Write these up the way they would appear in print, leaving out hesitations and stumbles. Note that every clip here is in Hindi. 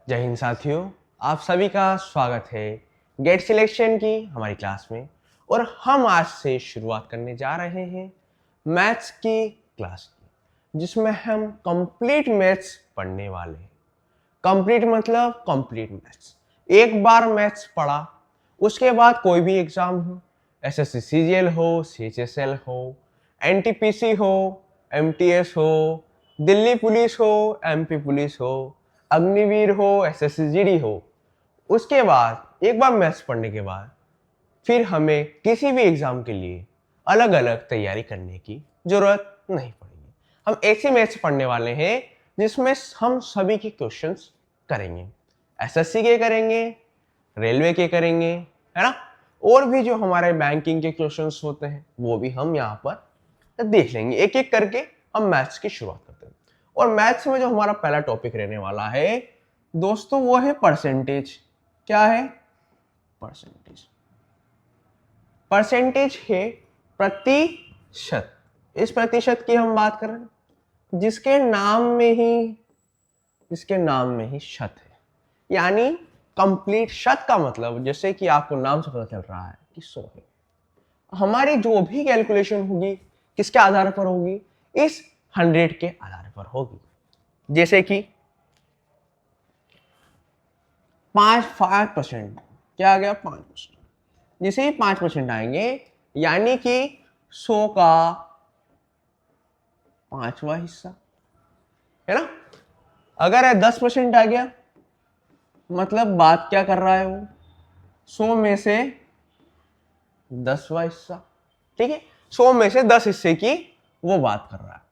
जय हिंद साथियों, आप सभी का स्वागत है गेट सिलेक्शन की हमारी क्लास में। और हम आज से शुरुआत करने जा रहे हैं मैथ्स की क्लास की, जिसमें हम कंप्लीट मैथ्स पढ़ने वाले हैं। कंप्लीट मतलब कंप्लीट मैथ्स। एक बार मैथ्स पढ़ा, उसके बाद कोई भी एग्जाम हो, एसएससी सीजीएल हो, सीएचएसएल हो, एनटीपीसी हो, एमटीएस हो, दिल्ली पुलिस हो, एमपी पुलिस हो, अग्निवीर हो, एसएससी जीडी हो, उसके बाद एक बार मैथ्स पढ़ने के बाद फिर हमें किसी भी एग्जाम के लिए अलग अलग तैयारी करने की जरूरत नहीं पड़ेगी। हम ऐसे मैथ्स पढ़ने वाले हैं जिसमें हम सभी के क्वेश्चंस करेंगे। एसएससी के करेंगे, रेलवे के करेंगे, है ना। और भी जो हमारे बैंकिंग के क्वेश्चंस होते हैं वो भी हम यहाँ पर देख लेंगे। एक एक करके हम मैथ्स की शुरुआत करते हैं। और मैथ्स में जो हमारा पहला टॉपिक रहने वाला है दोस्तों, वो है परसेंटेज। क्या है? परसेंटेज। परसेंटेज है प्रतिशत। इस प्रतिशत की हम बात कर रहे हैं जिसके नाम में ही शत है, यानी कंप्लीट। शत का मतलब जैसे कि आपको नाम से पता चल रहा है कि 100 है। हमारी जो भी कैलकुलेशन होगी किसके आधार पर होगी? इस 100 के आधार पर होगी। जैसे कि 5% क्या आ गया? 5%। जैसे ही 5% आएंगे यानी कि 100 का 5वां हिस्सा, है ना। अगर 10% आ गया मतलब बात क्या कर रहा है वो? 100 में से 10वां हिस्सा। ठीक है, 100 में से 10 हिस्से की वो बात कर रहा है।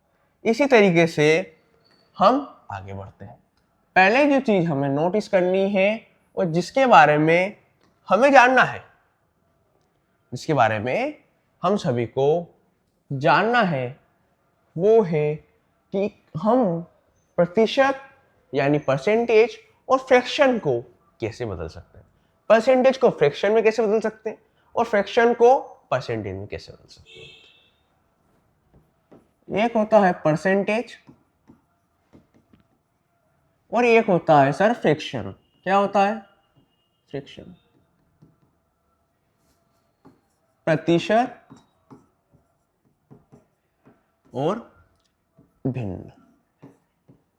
इसी तरीके से हम आगे बढ़ते हैं। पहले जो चीज हमें नोटिस करनी है और जिसके बारे में हमें जानना है, जिसके बारे में हम सभी को जानना है, वो है कि हम प्रतिशत यानी परसेंटेज और फ्रैक्शन को कैसे बदल सकते हैं। परसेंटेज को फ्रैक्शन में कैसे बदल सकते हैं और फ्रैक्शन को परसेंटेज में कैसे बदल सकते हैं। एक होता है परसेंटेज और एक होता है सर फ्रैक्शन। क्या होता है? फ्रैक्शन। प्रतिशत और भिन्न,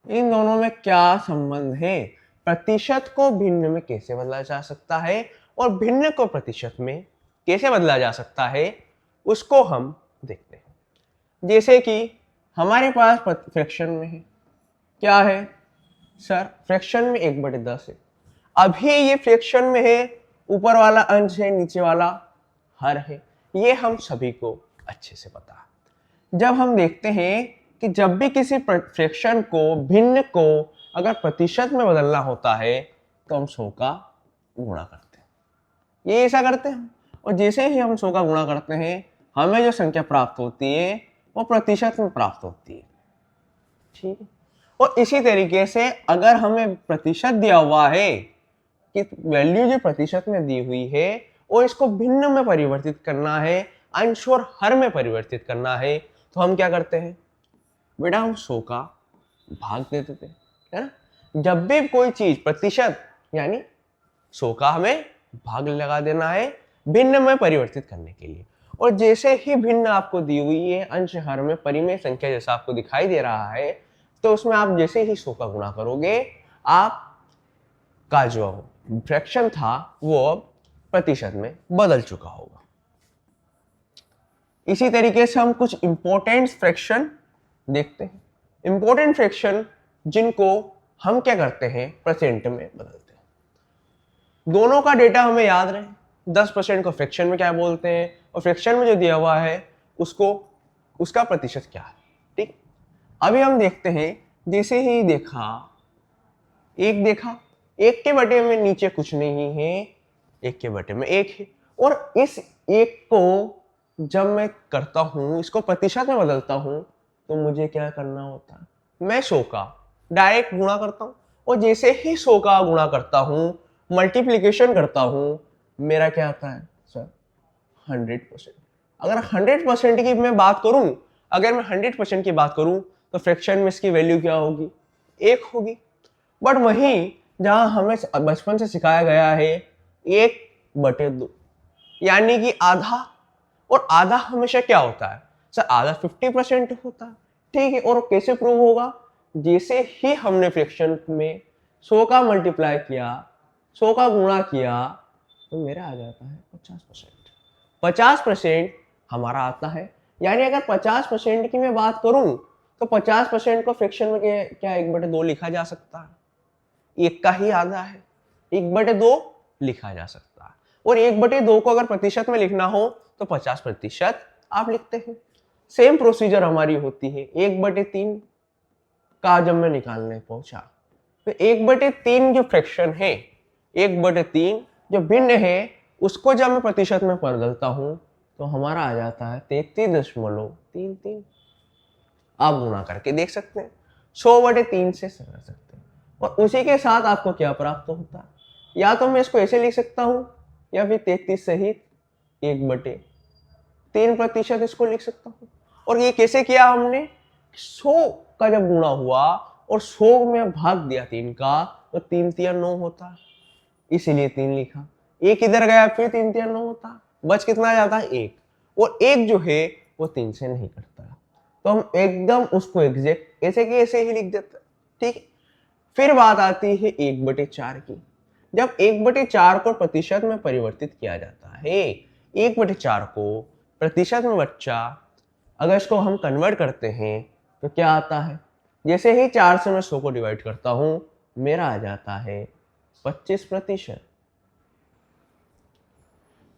इन दोनों में क्या संबंध है? प्रतिशत को भिन्न में कैसे बदला जा सकता है और भिन्न को प्रतिशत में कैसे बदला जा सकता है, उसको हम देखते हैं। जैसे कि हमारे पास फ्रैक्शन में है, क्या है सर? फ्रैक्शन में 1/10 है। अभी ये फ्रैक्शन में है, ऊपर वाला अंश है, नीचे वाला हर है। ये हम सभी को अच्छे से पता है। जब हम देखते हैं कि जब भी किसी फ्रैक्शन को, भिन्न को अगर प्रतिशत में बदलना होता है तो हम 100 का गुणा करते हैं। ये ऐसा करते हैं। और जैसे ही हम 100 का गुणा करते हैं हमें जो संख्या प्राप्त होती है वो प्रतिशत में प्राप्त होती है। ठीक है। और इसी तरीके से अगर हमें प्रतिशत दिया हुआ है कि वैल्यू जो प्रतिशत में दी हुई है और इसको भिन्न में परिवर्तित करना है, अंश और हर में परिवर्तित करना है, तो हम क्या करते हैं बेटा? हम 100 का भाग दे देते हैं, है ना। जब भी कोई चीज प्रतिशत यानी 100 का हमें भाग लगा देना है भिन्न में परिवर्तित करने के लिए। और जैसे ही भिन्न आपको दी हुई है अंश हर में परिमेय संख्या जैसा आपको दिखाई दे रहा है, तो उसमें आप जैसे ही 100 का गुणा करोगे आप का जो फ्रैक्शन था वो अब प्रतिशत में बदल चुका होगा। इसी तरीके से हम कुछ इंपॉर्टेंट फ्रैक्शन देखते हैं। इंपॉर्टेंट फ्रैक्शन जिनको हम क्या करते हैं? परसेंट में बदलते हैं। दोनों का डेटा हमें याद रहे। 10% को फ्रैक्शन में क्या बोलते हैं और फ्रैक्शन में जो दिया हुआ है उसको, उसका प्रतिशत क्या है। ठीक, अभी हम देखते हैं। जैसे ही देखा, एक के बटे में नीचे कुछ नहीं है, एक के बटे में एक है। और इस एक को जब मैं करता हूं, इसको प्रतिशत में बदलता हूं, तो मुझे क्या करना होता है? मैं 100 का डायरेक्ट गुणा करता हूं। और जैसे ही 100 का गुणा करता हूं, मल्टीप्लीकेशन करता हूं, मेरा क्या आता है सर? 100%। अगर 100% की मैं बात करूं, अगर मैं 100% की बात करूं तो फ्रैक्शन में इसकी वैल्यू क्या होगी? 1 होगी। बट वहीं जहां हमें बचपन से सिखाया गया है 1/2, यानी कि आधा। और आधा हमेशा क्या होता है सर? आधा 50% होता है, ठीक है। और कैसे प्रूव होगा? जैसे ही हमने फ्रैक्शन में 100 का मल्टीप्लाई किया, 100 का गुणा किया, तो मेरा आ जाता है 50%। 50% हमारा आता है। यानी अगर 50% की मैं बात करूं तो 50% को फ्रैक्शन में क्या 1/2 लिखा जा सकता है? एक का ही आधा है, 1/2 लिखा जा सकता है। और 1/2 को अगर प्रतिशत में लिखना हो तो 50% आप लिखते हैं। सेम प्रोसीजर हमारी होती है 1/3 का। जब मैं निकालने पहुंचा तो 1/3 जो फ्रैक्शन है, 1/3 जो भिन्न है, उसको जब मैं प्रतिशत में बदलता हूं तो हमारा आ जाता है 33.33। आप गुणा करके देख सकते हैं, 100/3 से कर सकते हैं। और उसी के साथ आपको क्या प्राप्त होता है? या तो मैं इसको ऐसे लिख सकता हूं, या फिर 33 सहित 1/3% इसको लिख सकता हूं। और ये कैसे किया हमने? 100 का जब गुणा हुआ और 100 में भाग दिया 3 का, तो 3 तिया 9 होता, इसीलिए 3 लिखा। एक इधर गया, फिर 3 तिया 9 होता, बच कितना जाता है? 1। और 1 जो है वो 3 से नहीं कटता, तो हम एकदम उसको एग्जैक्ट ऐसे की ऐसे ही लिख देते, ठीक है। फिर बात आती है 1/4 की। जब 1/4 को प्रतिशत में परिवर्तित किया जाता है, 1/4 को प्रतिशत में बच्चा, अगर इसको हम कन्वर्ट करते हैं तो क्या आता है? जैसे ही 4 से मैं 100 को डिवाइड करता हूं, मेरा आ जाता है 25%।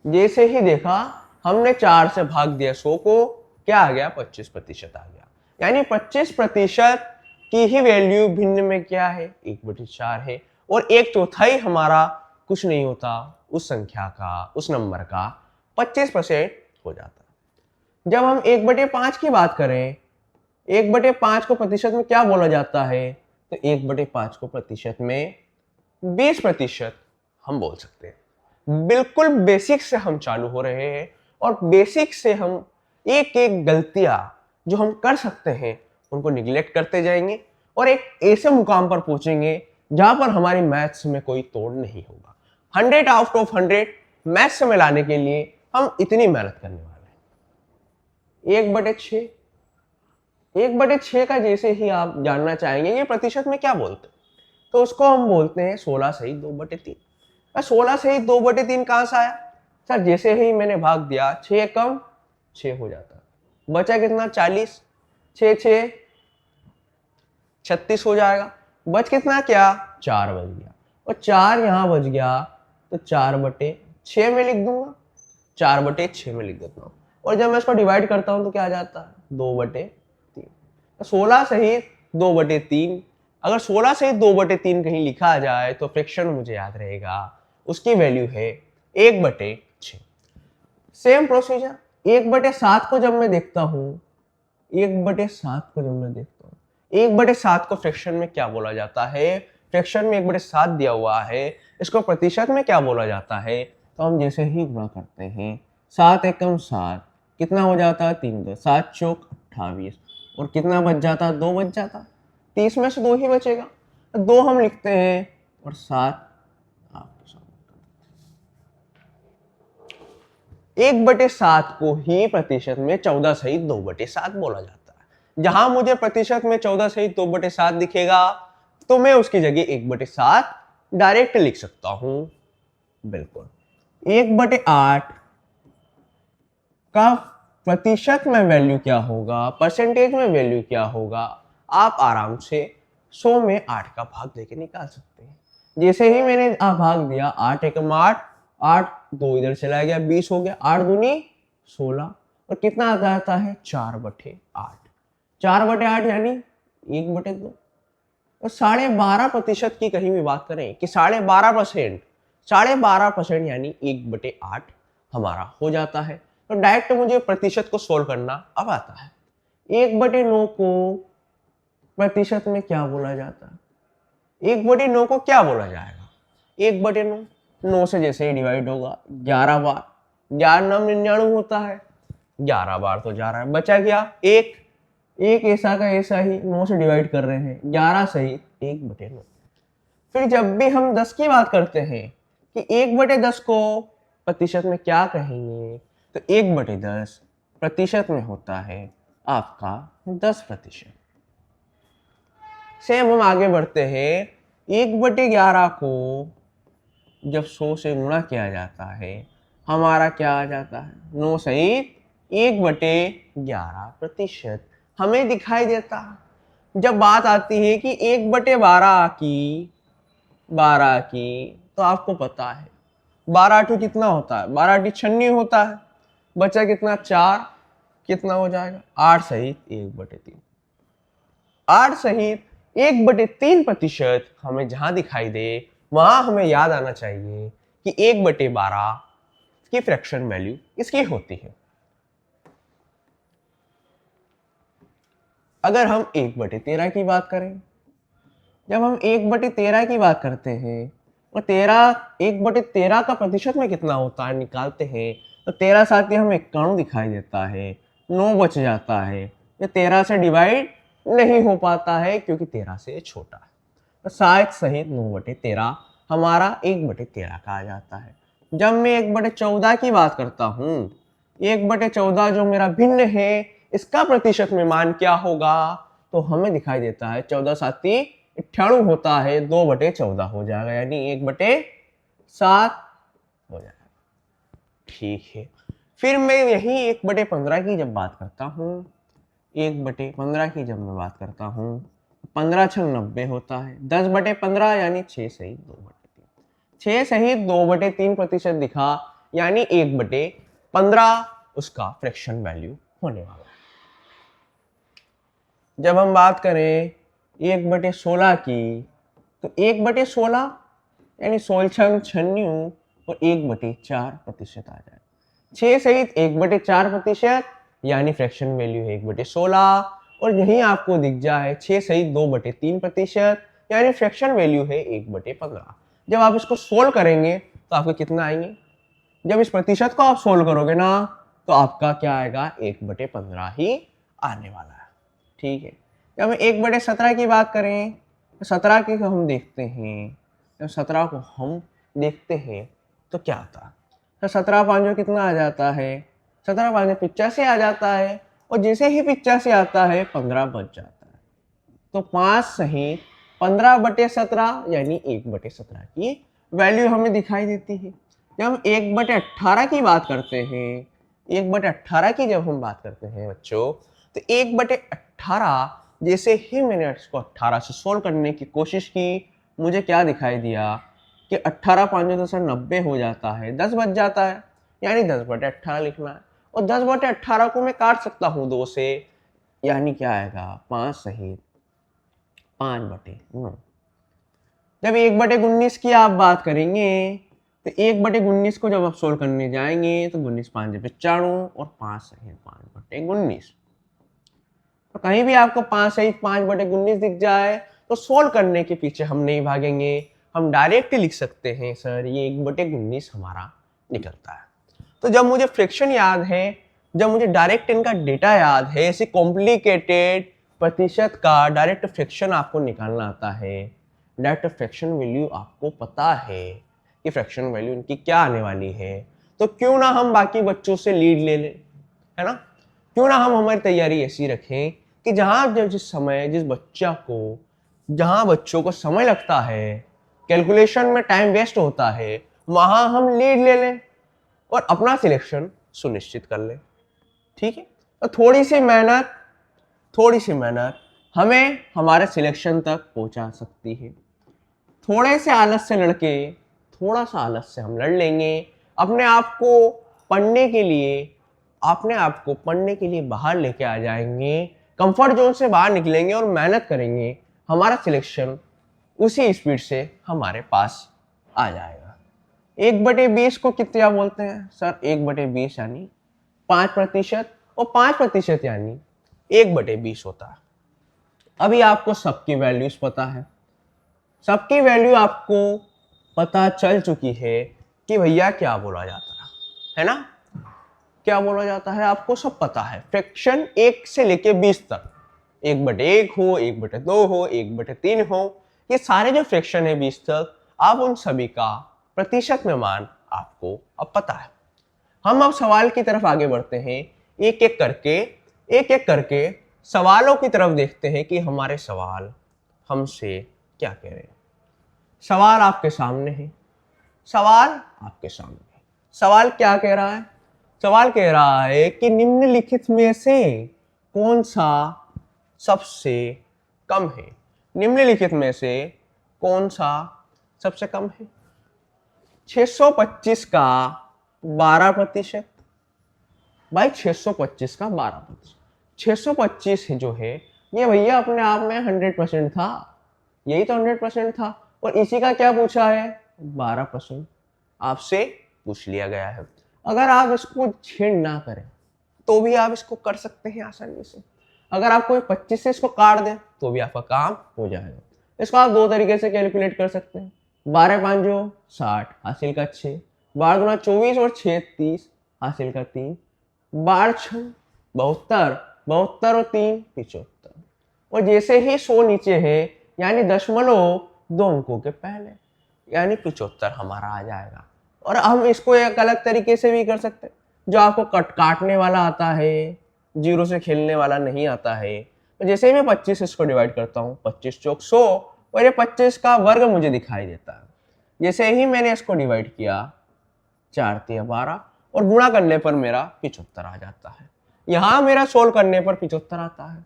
जैसे ही देखा हमने 4 से भाग दिया 100 को, क्या आ गया? 25% आ गया। यानी 25% की ही वैल्यू भिन्न में क्या है? 1/4 है। और 1/4 हमारा कुछ नहीं होता, उस संख्या का, उस नंबर का 25% हो जाता है। जब हम 1/5 की बात करें, 1/5 को प्रतिशत में क्या बोला जाता है? तो 1/5 को प्रतिशत में 20% हम बोल सकते हैं। बिल्कुल बेसिक से हम चालू हो रहे हैं, और बेसिक से हम एक एक गलतियां जो हम कर सकते हैं उनको निगलेक्ट करते जाएंगे, और एक ऐसे मुकाम पर पहुंचेंगे जहां पर हमारी मैथ्स में कोई तोड़ नहीं होगा। 100 आउट ऑफ 100 मैथ्स में लाने के लिए हम इतनी मेहनत करने वाले हैं। 1/6, 1/6 का जैसे ही आप जानना चाहेंगे ये प्रतिशत में क्या बोलते हैं, तो उसको हम बोलते हैं 16 सही 2/3। 16 सही 2/3 कहां से आया सर? जैसे ही मैंने भाग दिया, 6 कम 6 हो जाता, बचा कितना? 40, 6 6 36 हो जाएगा। बच कितना? क्या? 4 बच गया। और 4 यहां बच गया तो 4/6 में लिख दूंगा, 4/6 में लिख देता हूं। और जब मैं इसको डिवाइड करता हूं तो क्या आ जाता है? 2/3। 16 सहित 2/3। अगर 16 सहित 2/3 कहीं लिखा जाए तो फ्रैक्शन मुझे याद रहेगा, उसकी वैल्यू है 1/6। सेम प्रोसीजर 1/7 को जब मैं देखता हूं, 1/7 को जब मैं देखता हूं, 1/7 को फ्रैक्शन में क्या बोला जाता है? फ्रैक्शन में 1/7 दिया हुआ है, इसको प्रतिशत में क्या बोला जाता है? तो हम जैसे ही गुणा करते हैं, 7 एकम 7, कितना हो जाता है? 3 2, 7 चौक 28, और कितना बच जाता? 2 बच जाता। 30 में से 2 ही बचेगा, 2 हम लिखते हैं और 7 आपके सामने। 1/7 को ही प्रतिशत में 14 सहित 2/7 बोला जाता है। जहां मुझे प्रतिशत में 14 सहित 2/7 दिखेगा तो मैं उसकी जगह 1/7 डायरेक्ट लिख सकता हूं। बिल्कुल 1/8 का प्रतिशत में वैल्यू क्या होगा, परसेंटेज में वैल्यू क्या होगा, आप आराम से 100 में 8 का भाग देके निकाल सकते हैं। जैसे ही मैंने भाग दिया, 8 एकम 8, 8 2 इधर चला गया, 20 हो गया, 8 दूनी 16, और कितना आता जाता है? 4/8। 4/8 यानी 1/2। और 12.5% की कहीं भी बात करें कि 12.5%, 12.5% यानी 1/8 हमारा हो जाता है। तो डायरेक्ट मुझे प्रतिशत को सोल्व करना अब आता है। 1/9 को प्रतिशत में क्या बोला जाता है? 1/9 को क्या बोला जाएगा? 1/9, 9 से जैसे ही डिवाइड होगा 11 बार, 11 9 99 होता है, 11 बार तो 11 बचा गया 1, एक ऐसा का ऐसा ही 9 से डिवाइड कर रहे हैं, 11 सही 1/9। फिर जब भी हम 10 की बात करते हैं कि 1/10 को प्रतिशत में क्या कहेंगे, तो 1/10 प्रतिशत में होता है आपका 10%। सेम हम आगे बढ़ते हैं, 1/11 को जब 100 से गुणा किया जाता है हमारा क्या आ जाता है, 9 सहित 1/11% हमें दिखाई देता है। जब बात आती है कि 1/12 की तो आपको पता है 12 कितना होता है, 12 96 होता है। बचा कितना, 4, कितना हो जाएगा 8 सहित 1/3। 8 सहित 1/3% हमें जहां दिखाई दे वहां हमें याद आना चाहिए कि 1/12 की फ्रैक्शन वैल्यू इसकी होती है। अगर हम 1/13 की बात करें, जब हम 1/13 की बात करते हैं और 1/13 का प्रतिशत में कितना होता है निकालते हैं, तो 13 साथ ही हमें 91 दिखाई देता है, 9 बच जाता है। ये 13 से डिवाइड नहीं हो पाता है क्योंकि 13 से छोटा है। तो 7 सहित 9/13 हमारा 1/13 का आ जाता है। जब मैं 1/14 की बात करता हूँ, 1/14 जो मेरा भिन्न है इसका प्रतिशत में मान क्या होगा, तो हमें दिखाई देता है 14 साती 98 होता है, 2/14 हो जाएगा, यानी 1/7 हो जाएगा। ठीक है, फिर मैं यही 1/15 की जब बात करता हूँ, 1/15 की जब मैं बात करता हूँ, 15 छंग 90 होता है, 10/15 यानी 6 सहित 2/3। 6 सहित 2/3% दिखा, यानी 1/15 उसका फ्रैक्शन वैल्यू होने वाला है। जब हम बात करें 1/16 की, तो 1/16 यानी 16 छंग 96 और 1/4% आ जाए। 6 सहित 1/4% यानी फ्रैक्शन वैल्यू है 1/16, और यहीं आपको दिख जाए 6 सहित 2/3% यानी फ्रैक्शन वैल्यू है 1/15। जब आप इसको सोल्व करेंगे तो आपको कितना आएंगे, जब इस प्रतिशत को आप सोल्व करोगे ना तो आपका क्या आएगा, 1/15 ही आने वाला है। ठीक है, जब हम 1/17 की बात करें, तो 17 की हम देखते हैं, जब 17 को हम देखते हैं तो क्या आता है, तो 17 पाँचों कितना आ जाता है, 17 पाँचों 85 आ जाता है, और जैसे ही 85 आता है 15 बच जाता है। तो 5 सहित 15/17 यानी 1/17 की वैल्यू हमें दिखाई देती है। जब हम 1/18 की बात करते हैं, 1/18 की जब हम बात करते हैं बच्चों, तो 1/18 जैसे ही मैंने इसको 18 से सोल्व करने की कोशिश की, मुझे क्या दिखाई दिया कि 18 पाँचों 10 90 हो जाता है, 10 बच जाता है, यानी 10/18 लिखना है। और 10/18 को मैं काट सकता हूँ 2 से, यानी क्या आएगा, 5 सहित 5/9। जब 1/19 की आप बात करेंगे, तो 1/19 को जब आप सोल्व करने जाएंगे तो 19 5 95 और 5 सहित 5/19। तो कहीं भी आपको 5 सहित 5/19 दिख जाए तो सोल्व करने के पीछे हम नहीं भागेंगे, हम डायरेक्ट लिख सकते हैं सर ये 1/19 हमारा निकलता है। तो जब मुझे फ्रैक्शन याद है, जब मुझे डायरेक्ट इनका डेटा याद है, ऐसे कॉम्प्लिकेटेड प्रतिशत का डायरेक्ट फ्रैक्शन आपको निकालना आता है, डायरेक्ट फ्रैक्शन वैल्यू आपको पता है कि फ्रैक्शन वैल्यू इनकी क्या आने वाली है, तो क्यों ना हम बाकी बच्चों से लीड ले लें, है ना। क्यों ना हम हमारी तैयारी ऐसी रखें कि जहां बच्चों को समय लगता है, कैलकुलेशन में टाइम वेस्ट होता है, वहां हम लीड ले लें और अपना सिलेक्शन सुनिश्चित कर लें। ठीक है, तो थोड़ी सी मेहनत हमें हमारे सिलेक्शन तक पहुंचा सकती है। थोड़ा सा आलस से हम लड़ लेंगे, अपने आप को पढ़ने के लिए बाहर लेके आ जाएंगे, कंफर्ट जोन से बाहर निकलेंगे और मेहनत करेंगे, हमारा सिलेक्शन उसी स्पीड से हमारे पास आ जाएगा। 1/20 को कितना बोलते हैं सर, 1/20 यानी 5%, और 5% यानी 1/20 होता है। अभी आपको सबकी वैल्यूज पता है, सबकी वैल्यू आपको पता चल चुकी है कि भैया क्या बोला जाता है ना, क्या बोला जाता है आपको सब पता है। फ्रैक्शन 1 से लेके 20 तक, 1/1 हो, 1/2 हो, 1/3 हो, ये सारे जो फ्रैक्शन है 20 तक, आप उन सभी का प्रतिशत में मान आपको अब पता है। हम अब सवाल की तरफ आगे बढ़ते हैं, एक एक करके सवालों की तरफ देखते हैं कि हमारे सवाल हमसे क्या कह रहे हैं। सवाल आपके सामने है, सवाल क्या कह रहा है? सवाल कह रहा है कि निम्नलिखित में से कौन सा सबसे कम है? निम्नलिखित में से कौन सा सबसे कम है? 625 का 12%। भाई 625 का 12%, 625 जो है ये भैया अपने आप में 100% था, यही तो 100% था। और इसी का क्या पूछा है? 12% आपसे पूछ लिया गया है। अगर आप इसको छेड़ ना करें तो भी आप इसको कर सकते हैं आसानी से। अगर आप कोई 25 से इसको काट दें तो भी आपका काम हो जाएगा। इसको आप दो तरीके से कैलकुलेट कर सकते हैं। 12 5 60 हासिल का 6, 12 गुना 24 और 6 30 हासिल का 3, 12 6 72, 72 और 3 75। और जैसे ही 100 नीचे है यानी दशमलव 2 अंकों के पहले, यानी 75 हमारा आ जाएगा। और हम इसको एक अलग तरीके से भी कर सकते हैं, जो आपको काटने वाला आता है, जीरो से खेलने वाला नहीं आता है। तो जैसे ही मैं 25 इसको डिवाइड करता हूँ, 25 चौक 100, और ये 25 का वर्ग मुझे दिखाई देता है। जैसे ही मैंने इसको डिवाइड किया, 4 3 12, और गुणा करने पर मेरा 75 आ जाता है। यहाँ मेरा सोल्व करने पर 75 आता है।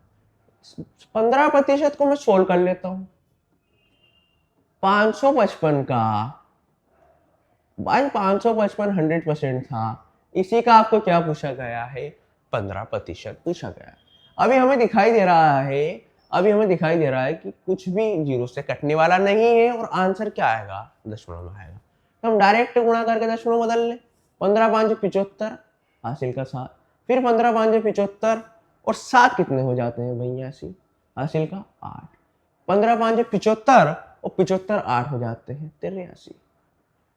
15% को मैं सोल्व कर लेता हूँ। 555 का, भाई 555 100% था, इसी का आपको क्या पूछा गया है? 15% पूछा गया है। अभी हमें दिखाई दे रहा है कि कुछ भी जीरो से कटने वाला नहीं है, और आंसर क्या आएगा? दशमलव में आएगा। तो हम डायरेक्ट गुणा करके दशमलव बदल ले। 15 5 75 हासिल का 7, फिर 15 5 75 और 7 कितने हो जाते हैं भैया? हासिल का 8। 15 5 75 और 75 8 हो जाते हैं 83।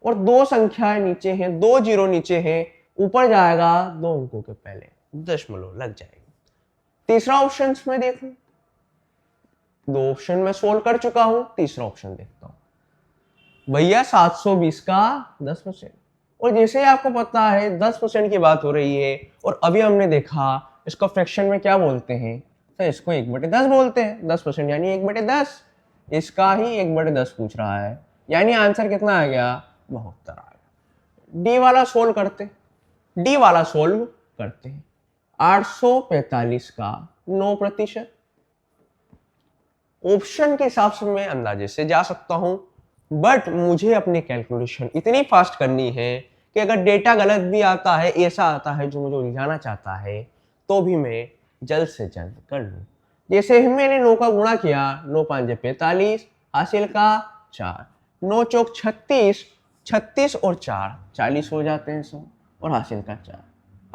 और दो संख्याएं नीचे हैं, 2 जीरो नीचे हैं, ऊपर जाएगा 2 अंकों के पहले, दशमलव लग जाएगी। तीसरा ऑप्शन में देखूं, 2 ऑप्शन में सोल्व कर चुका हूं, तीसरा ऑप्शन देखता हूं। भैया 720 का 10%। और जैसे ही आपको पता है 10% की बात हो रही है, और अभी हमने देखा इसको फ्रैक्शन में क्या बोलते हैं? तो इसको 1/10 बोलते हैं। 10% यानी 1/10, इसका ही 1/10 पूछ रहा है, यानी आंसर कितना आ गया? 72 आ गया। डी वाला सोल्व करते हैं। 845 का 9%। ऑप्शन के हिसाब से मैं अंदाजे से जा सकता हूं, बट मुझे अपनी कैलकुलेशन इतनी फास्ट करनी है कि अगर डेटा गलत भी आता है, ऐसा आता है जो मुझे उलझाना चाहता है, तो भी मैं जल्द से जल्द कर लूं। जैसे ही मैंने 9 का गुणा किया, 9 5 45 हासिल का 4, 9 चौक 36, 36 और 4 40 हो जाते हैं 100, और हासिल का 4,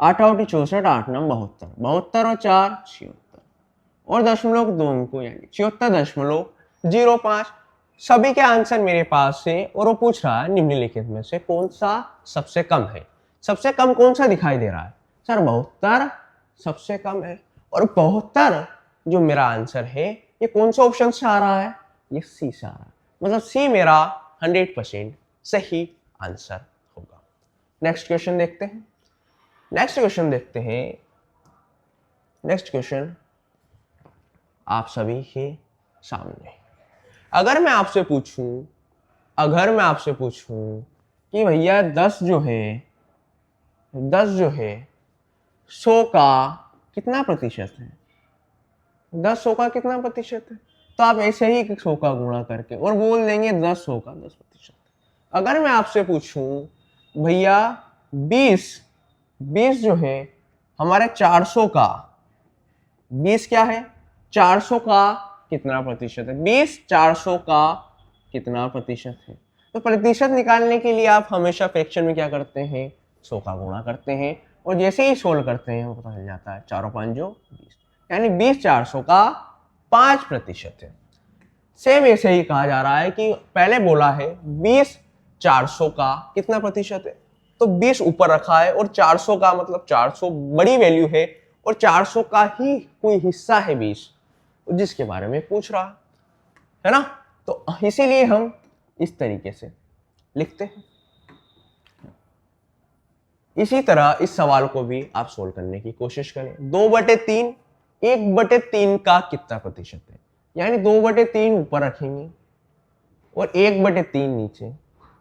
8 8 64, 8 9 72, 72 और 4 76, और दशमलव 2 अंकों यानी 74.05। सभी के आंसर मेरे पास है, और वो पूछ रहा है निम्नलिखित में से कौन सा सबसे कम है। सबसे कम कौन सा दिखाई दे रहा है? सर 72 सबसे कम है, और 72 जो मेरा आंसर है, ये कौन सा ऑप्शन से आ रहा है? ये सी से आ रहा है। मतलब सी मेरा 100% सही आंसर होगा। नेक्स्ट क्वेश्चन आप सभी के सामने। अगर मैं आपसे पूछूं कि भैया 10 जो है 100 का कितना प्रतिशत है? 10 100 का कितना प्रतिशत है? तो आप ऐसे ही 100 का गुणा करके और बोल देंगे 10 100 का 10%। अगर मैं आपसे पूछूं भैया 20 जो है हमारे 400 का, 20 क्या है? 400 का कितना प्रतिशत है? 20 400 का कितना प्रतिशत है? तो प्रतिशत निकालने के लिए आप हमेशा फ्रैक्शन में क्या करते हैं? 100 का गुणा करते हैं, और जैसे ही सोल्व करते हैं पता चल जाता है 4 5 20, यानी 20 400 का 5% है। सेम ऐसे ही कहा जा रहा है कि पहले बोला है 20 400 का कितना प्रतिशत है, तो 20 ऊपर रखा है, और 400 का मतलब 400 बड़ी वैल्यू है, और 400 का ही कोई हिस्सा है 20, जिसके बारे में पूछ रहा है ना। तो इसीलिए हम इस तरीके से लिखते हैं। इसी तरह इस सवाल को भी आप सोल्व करने की कोशिश करें। 2/3 1/3 का कितना प्रतिशत है, यानी 2/3 ऊपर रखेंगे और 1/3 नीचे,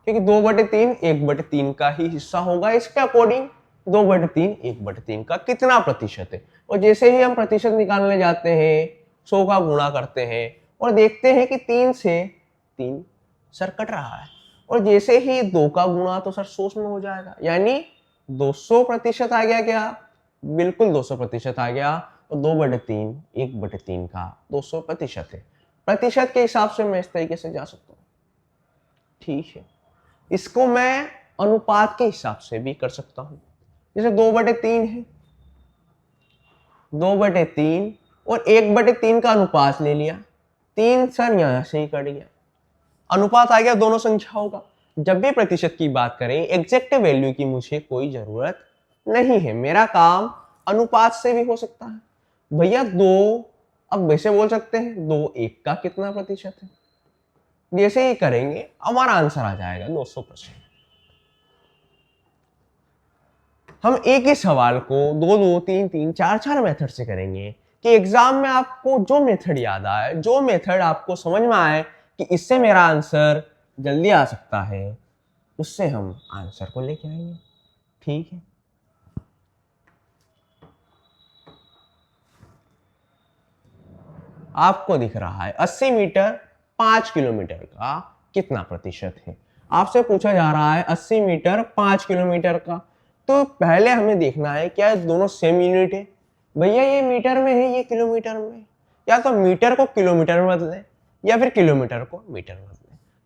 क्योंकि 2/3 1/3 का ही हिस्सा होगा। इसके अकॉर्डिंग 2/3 1/3 का कितना प्रतिशत है। और जैसे ही हम प्रतिशत निकालने जाते हैं 100 का गुणा करते हैं और देखते हैं कि 3 से 3 सर कट रहा है, और जैसे ही 2 का गुणा तो सर 100 में हो जाएगा, यानी 200% आ गया। क्या? बिल्कुल 200% आ गया। तो 2/3 1/3 का 200% है। प्रतिशत के हिसाब से मैं इस तरीके से जा सकता हूँ। ठीक है, इसको मैं अनुपात के हिसाब से भी कर सकता हूँ। जैसे 2/3 है, 2/3 और 1/3 का अनुपात ले लिया, 3 सर यहां से ही कट गया, अनुपात आ गया दोनों संख्याओं का। जब भी प्रतिशत की बात करें एग्जैक्ट वैल्यू की मुझे कोई जरूरत नहीं है, मेरा काम अनुपात से भी हो सकता है। भैया 2, अब वैसे बोल सकते हैं 2 1 का कितना प्रतिशत है, जैसे ही करेंगे हमारा आंसर आ जाएगा 200%। हम एक ही सवाल को 2 2 3 3 4 4 मेथड से करेंगे कि एग्जाम में आपको जो मेथड याद आए, जो मेथड आपको समझ में आए कि इससे मेरा आंसर जल्दी आ सकता है, उससे हम आंसर को लेके आएंगे। ठीक है, आपको दिख रहा है 80 मीटर 5 किलोमीटर का कितना प्रतिशत है। आपसे पूछा जा रहा है 80 मीटर 5 किलोमीटर का, तो पहले हमें देखना है क्या दोनों सेम यूनिट है। भैया ये मीटर में है, ये किलोमीटर में, या तो मीटर को किलोमीटर में बदले या फिर किलोमीटर को मीटर में बदले।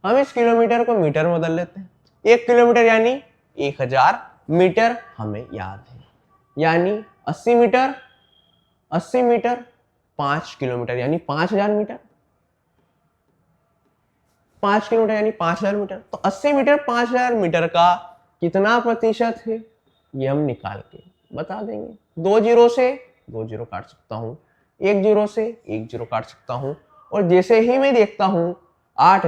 हम इस किलोमीटर को मीटर में बदल लेते हैं। 1 किलोमीटर यानी 1000 मीटर हमें याद है, यानी 80 मीटर 5 किलोमीटर यानी 5000 मीटर, 5 किलोमीटर यानी 5000 मीटर। तो 80 मीटर 5000 मीटर का कितना प्रतिशत है ये हम निकाल के बता देंगे। 2 जीरो से 2 जीरो काट सकता हूँ, 1 जीरो से 1 जीरो काट सकता हूँ, और जैसे ही मैं देखता हूँ 5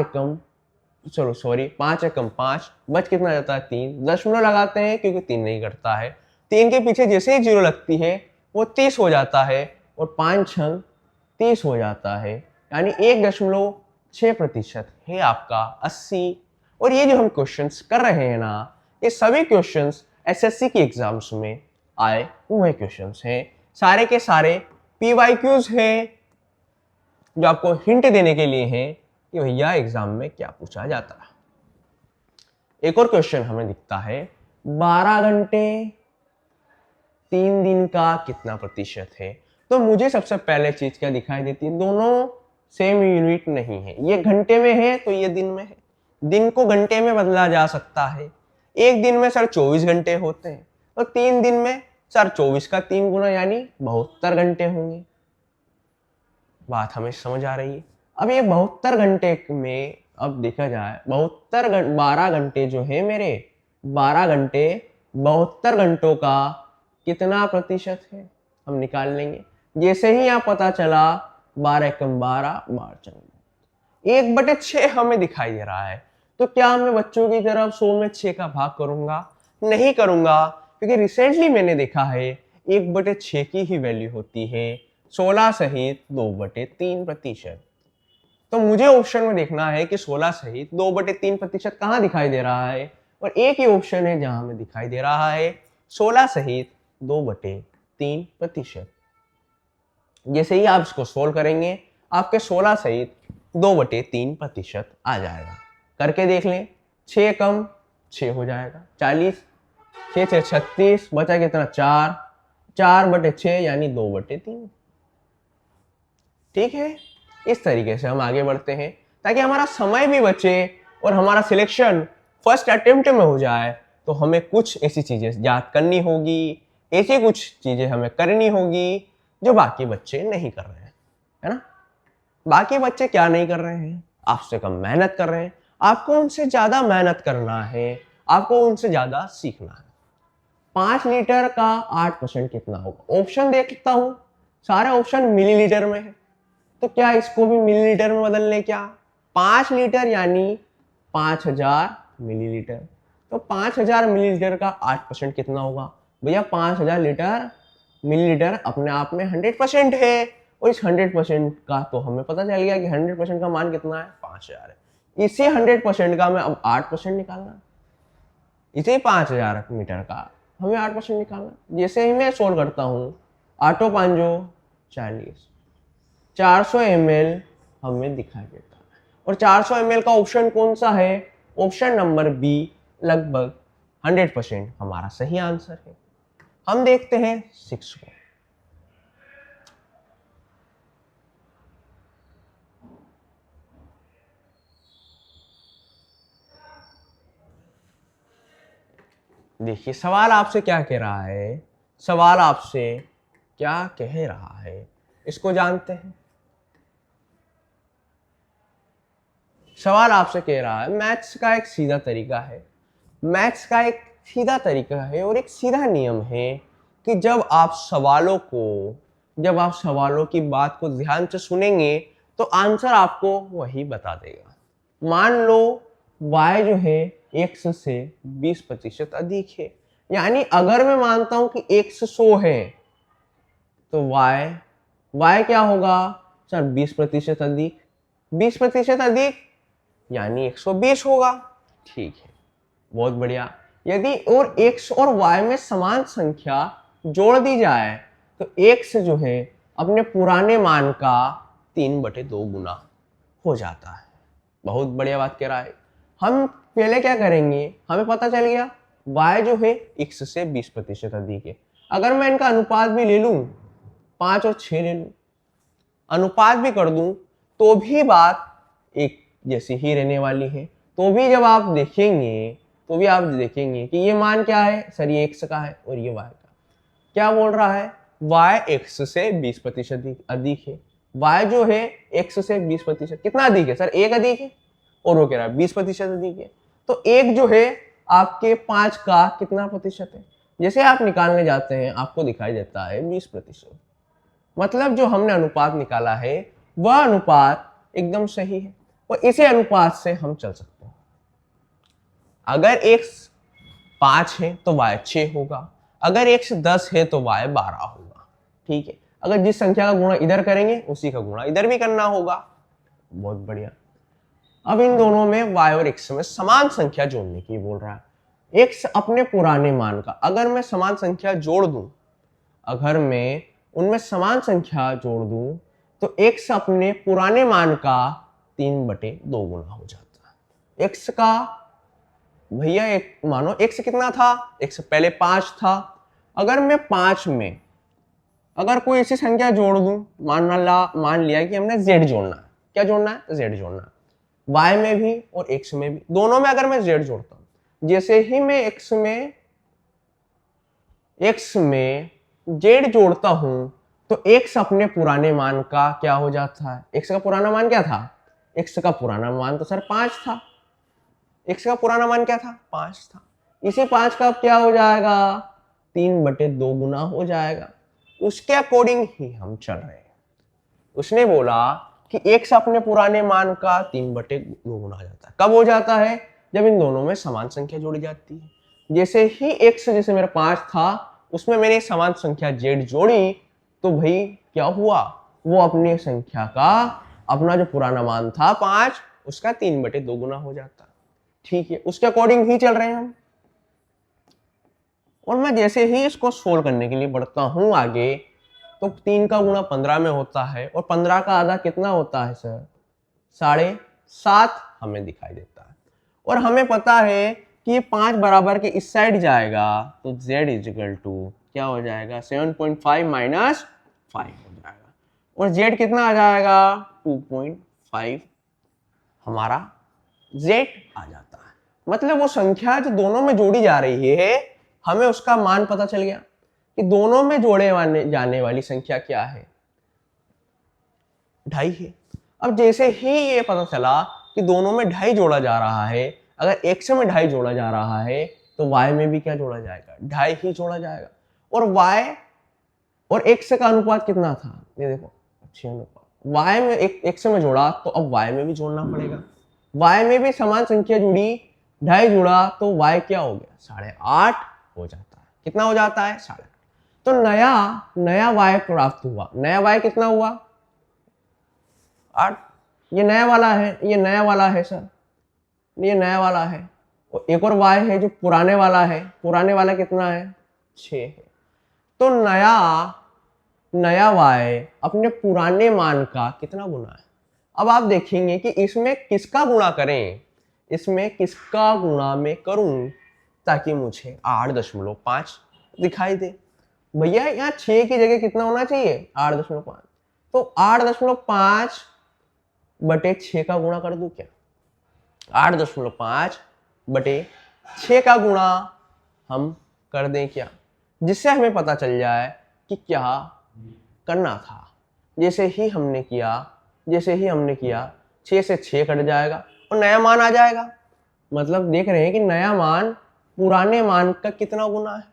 एकम 5, बच कितना जाता है 3, दशमलव लगाते हैं क्योंकि 3 नहीं करता है। 3 के पीछे जैसे ही जीरो लगती है वो 30 हो जाता है, और 5 छंग 30 हो जाता है, यानी 1.6% है आपका 80। और ये जो हम क्वेश्चंस कर रहे हैं ना, ये सभी क्वेश्चंस एसएससी के एग्जाम्स में आए हुए क्वेश्चंस हैं, सारे के सारे पीवाईक्यूज हैं, जो आपको हिंट देने के लिए हैं कि भैया एग्जाम में क्या पूछा जाता है। एक और क्वेश्चन हमें दिखता है 12 घंटे 3 दिन का कितना प्रतिशत है। तो मुझे सबसे पहले चीज क्या दिखाई देती है, दोनों सेम यूनिट नहीं है। ये घंटे में है तो ये दिन में है, दिन को घंटे में बदला जा सकता है। एक दिन में सर 24 घंटे होते हैं, तो 3 दिन में सर 24 का 3 गुना यानी 72 घंटे होंगे। बात हमें समझ आ रही है। अब ये 72 घंटे में अब देखा जाए 12 घंटे जो है मेरे, 12 घंटे 72 घंटों का कितना प्रतिशत है हम निकाल लेंगे। जैसे ही यहाँ पता चला 12 एकम 12 12 चंग 1/6 हमें दिखाई दे रहा है, तो क्या मैं बच्चों की तरफ 100 में 6 का भाग करूंगा? नहीं करूंगा, क्योंकि रिसेंटली मैंने देखा है 1/6 की ही वैल्यू होती है 16 सहित 2/3%। तो मुझे ऑप्शन में देखना है कि 16 सहित 2/3% कहाँ दिखाई दे रहा है, और एक ही ऑप्शन है जहां हमें दिखाई दे रहा है 16 सहित 2/3%। जैसे ही आप इसको सोल्व करेंगे आपके 16 सहित 2/3% आ जाएगा। करके देख लें, 6 कम 6 हो जाएगा 40, 6 से 36, बचा कितना 4, 4/6 यानी 2/3। ठीक है, इस तरीके से हम आगे बढ़ते हैं ताकि हमारा समय भी बचे और हमारा सिलेक्शन फर्स्ट अटेम्प्ट में हो जाए। तो हमें कुछ ऐसी चीजें याद करनी होगी, ऐसी कुछ चीजें हमें करनी होगी जो बाकी बच्चे नहीं कर रहे हैं, है ना। बाकी बच्चे क्या नहीं कर रहे हैं, आपसे कम मेहनत कर रहे हैं, आपको उनसे ज्यादा मेहनत करना है, आपको उनसे ज्यादा सीखना है। 5 लीटर का 8% कितना होगा? ऑप्शन देखता हूं, सारे ऑप्शन मिलीलीटर में है, तो क्या इसको भी मिलीलीटर में बदल ले? क्या 5 लीटर यानी 5000 मिलीलीटर। तो 5000 मिलीलीटर का 8% कितना होगा भैया? 5000 लीटर मिलीलीटर अपने आप में 100% है, और इस 100% का तो हमें पता चल गया कि 100% का मान कितना है? 5000 है। इसी 100% का हमें अब 8% निकालना, इसी 5000 मीटर का हमें 8% निकालना। जैसे ही मैं सोल्व करता हूँ, 8 5 40, 400 ml हमें दिखाई देता है, और 400 ml का ऑप्शन कौन सा है? ऑप्शन नंबर बी, लगभग 100% हमारा सही आंसर है। हम देखते हैं 6 को। देखिए सवाल आपसे क्या कह रहा है, सवाल आपसे क्या कह रहा है, इसको जानते हैं। सवाल आपसे कह रहा है, मैथ्स का एक सीधा तरीका है, मैथ्स का एक सीधा तरीका है और एक सीधा नियम है कि जब आप सवालों की बात को ध्यान से सुनेंगे तो आंसर आपको वही बता देगा। मान लो y जो है x से 20% अधिक है, यानी अगर मैं मानता हूं कि x 100 है तो y क्या होगा सर? 20% अधिक, 20% अधिक यानी 120 होगा। ठीक है, बहुत बढ़िया। यदि और x और y में समान संख्या जोड़ दी जाए तो x जो है अपने पुराने मान का 3/2 गुना हो जाता है। बहुत बढ़िया बात कह रहा है। हम पहले क्या करेंगे, हमें पता चल गया y जो है x से 20% अधिक है। अगर मैं इनका अनुपात भी ले लूं, 5 और 6 ले लूं, अनुपात भी कर दूं, तो भी बात एक जैसी ही रहने वाली है। तो भी आप देखेंगे कि ये मान क्या है सर? ये x का है और ये y का। क्या बोल रहा है? y x से 20% अधिक है। y जो है x से 20% कितना अधिक है सर? 1 अधिक है, और वो कह रहा है 20% अधिक है। तो 1 जो है आपके 5 का कितना प्रतिशत है? जैसे आप निकालने जाते हैं आपको दिखाई देता है 20%। मतलब जो हमने अनुपात निकाला है वह अनुपात एकदम सही है, और इसी अनुपात से हम चल सकते हैं। अगर x 5 है तो y 6 होगा, अगर x 10 है तो y 12 होगा। ठीक है, अगर जिस संख्या का गुणा इधर करेंगे उसी का गुणा इधर भी करना होगा। बहुत बढ़िया। अब इन दोनों में y और x में समान संख्या जोड़ने की बोल रहा है। x अपने पुराने मान का, अगर मैं समान संख्या जोड़ दूं, अगर मैं उनमें समान संख्या जोड़ दूं तो x अपने पुराने मान का 3/2 गुना हो जाता है। x का भैया एक मानो x कितना था? x पहले 5 था। अगर मैं 5 में अगर कोई ऐसी संख्या जोड़ दूं, मान लिया कि हमने z जोड़ना है। क्या जोड़ना है? z जोड़ना है। y में भी और x में भी, दोनों में अगर मैं z जोड़ता हूं, जैसे ही मैं x में z जोड़ता हूं तो x अपने पुराने मान का क्या हो जाता है? x का पुराना मान क्या था? x का पुराना मान तो सर 5 था। x का पुराना मान क्या था? 5 था। इसी 5 का अब क्या हो जाएगा? 3/2 गुना हो जाएगा। उसके अकॉर्डिंग ही हम चल रहे हैं। उसने बोला कि x अपने पुराने मान का 3/2 गुना हो जाता है। कब हो जाता है? जब इन दोनों में समान संख्या जोड़ी जाती है। जैसे ही x जैसे मेरा 5 था उसमें मैंने समान संख्या z जोड़ी, तो भाई क्या हुआ? वो अपनी संख्या का अपना जो पुराना मान था 5 उसका 3/2 गुना हो जाता। ठीक है, उसके अकॉर्डिंग ही चल रहे हैं हम। और मैं जैसे ही इसको सोल्व करने के लिए बढ़ता हूं आगे, तो 3 का गुणा 15 में होता है, और 15 का आधा कितना होता है सर? 7.5 हमें दिखाई देता है। और हमें पता है कि ये 5 बराबर के इस साइड जाएगा तो z इजिकल टू क्या हो जाएगा? 7.5 माइनस 5 हो जाएगा, और z कितना आ जाएगा? 2.5 हमारा z आ जाता है। मतलब वो संख्या जो दोनों में जोड़ी जा रही है, हमें उसका मान पता चल गया कि दोनों में जोड़े जाने वाली संख्या क्या है? 2.5 है। अब जैसे ही ये पता चला कि दोनों में 2.5 जोड़ा जा रहा है, अगर x में 2.5 जोड़ा जा रहा है तो y में भी क्या जोड़ा जाएगा? 2.5 ही जोड़ा जाएगा। और y और x का अनुपात कितना था? ये देखो, 6 अनुपात, y में एक से मैं जोड़ा तो अब y में भी जोड़ना पड़ेगा, y में भी समान संख्या जुड़ी, 2.5 जुड़ा तो y क्या हो गया 8.5 हो जाता है। कितना हो जाता है 8.5। तो नया y प्राप्त हुआ। नया y कितना हुआ 8। ये नया वाला है, ये नया वाला है सर, ये नया वाला है। और एक और y है जो पुराने वाला है, पुराने वाला कितना है 6 है। तो नया y अपने पुराने मान का कितना गुना है। अब आप देखेंगे कि इसमें किसका गुणा करें, इसमें किसका गुणा मैं करूं ताकि मुझे 8.5 दिखाई दे। भैया यहाँ 6 की जगह कितना होना चाहिए 8.5। तो 8.5 बटे 6 का गुणा कर दूं क्या, 8.5 बटे 6 का गुणा हम कर दें क्या, जिससे हमें पता चल जाए कि क्या करना था। जैसे ही हमने किया 6 से 6 कट जाएगा और नया मान आ जाएगा। मतलब देख रहे हैं कि नया मान पुराने मान का कितना गुना है।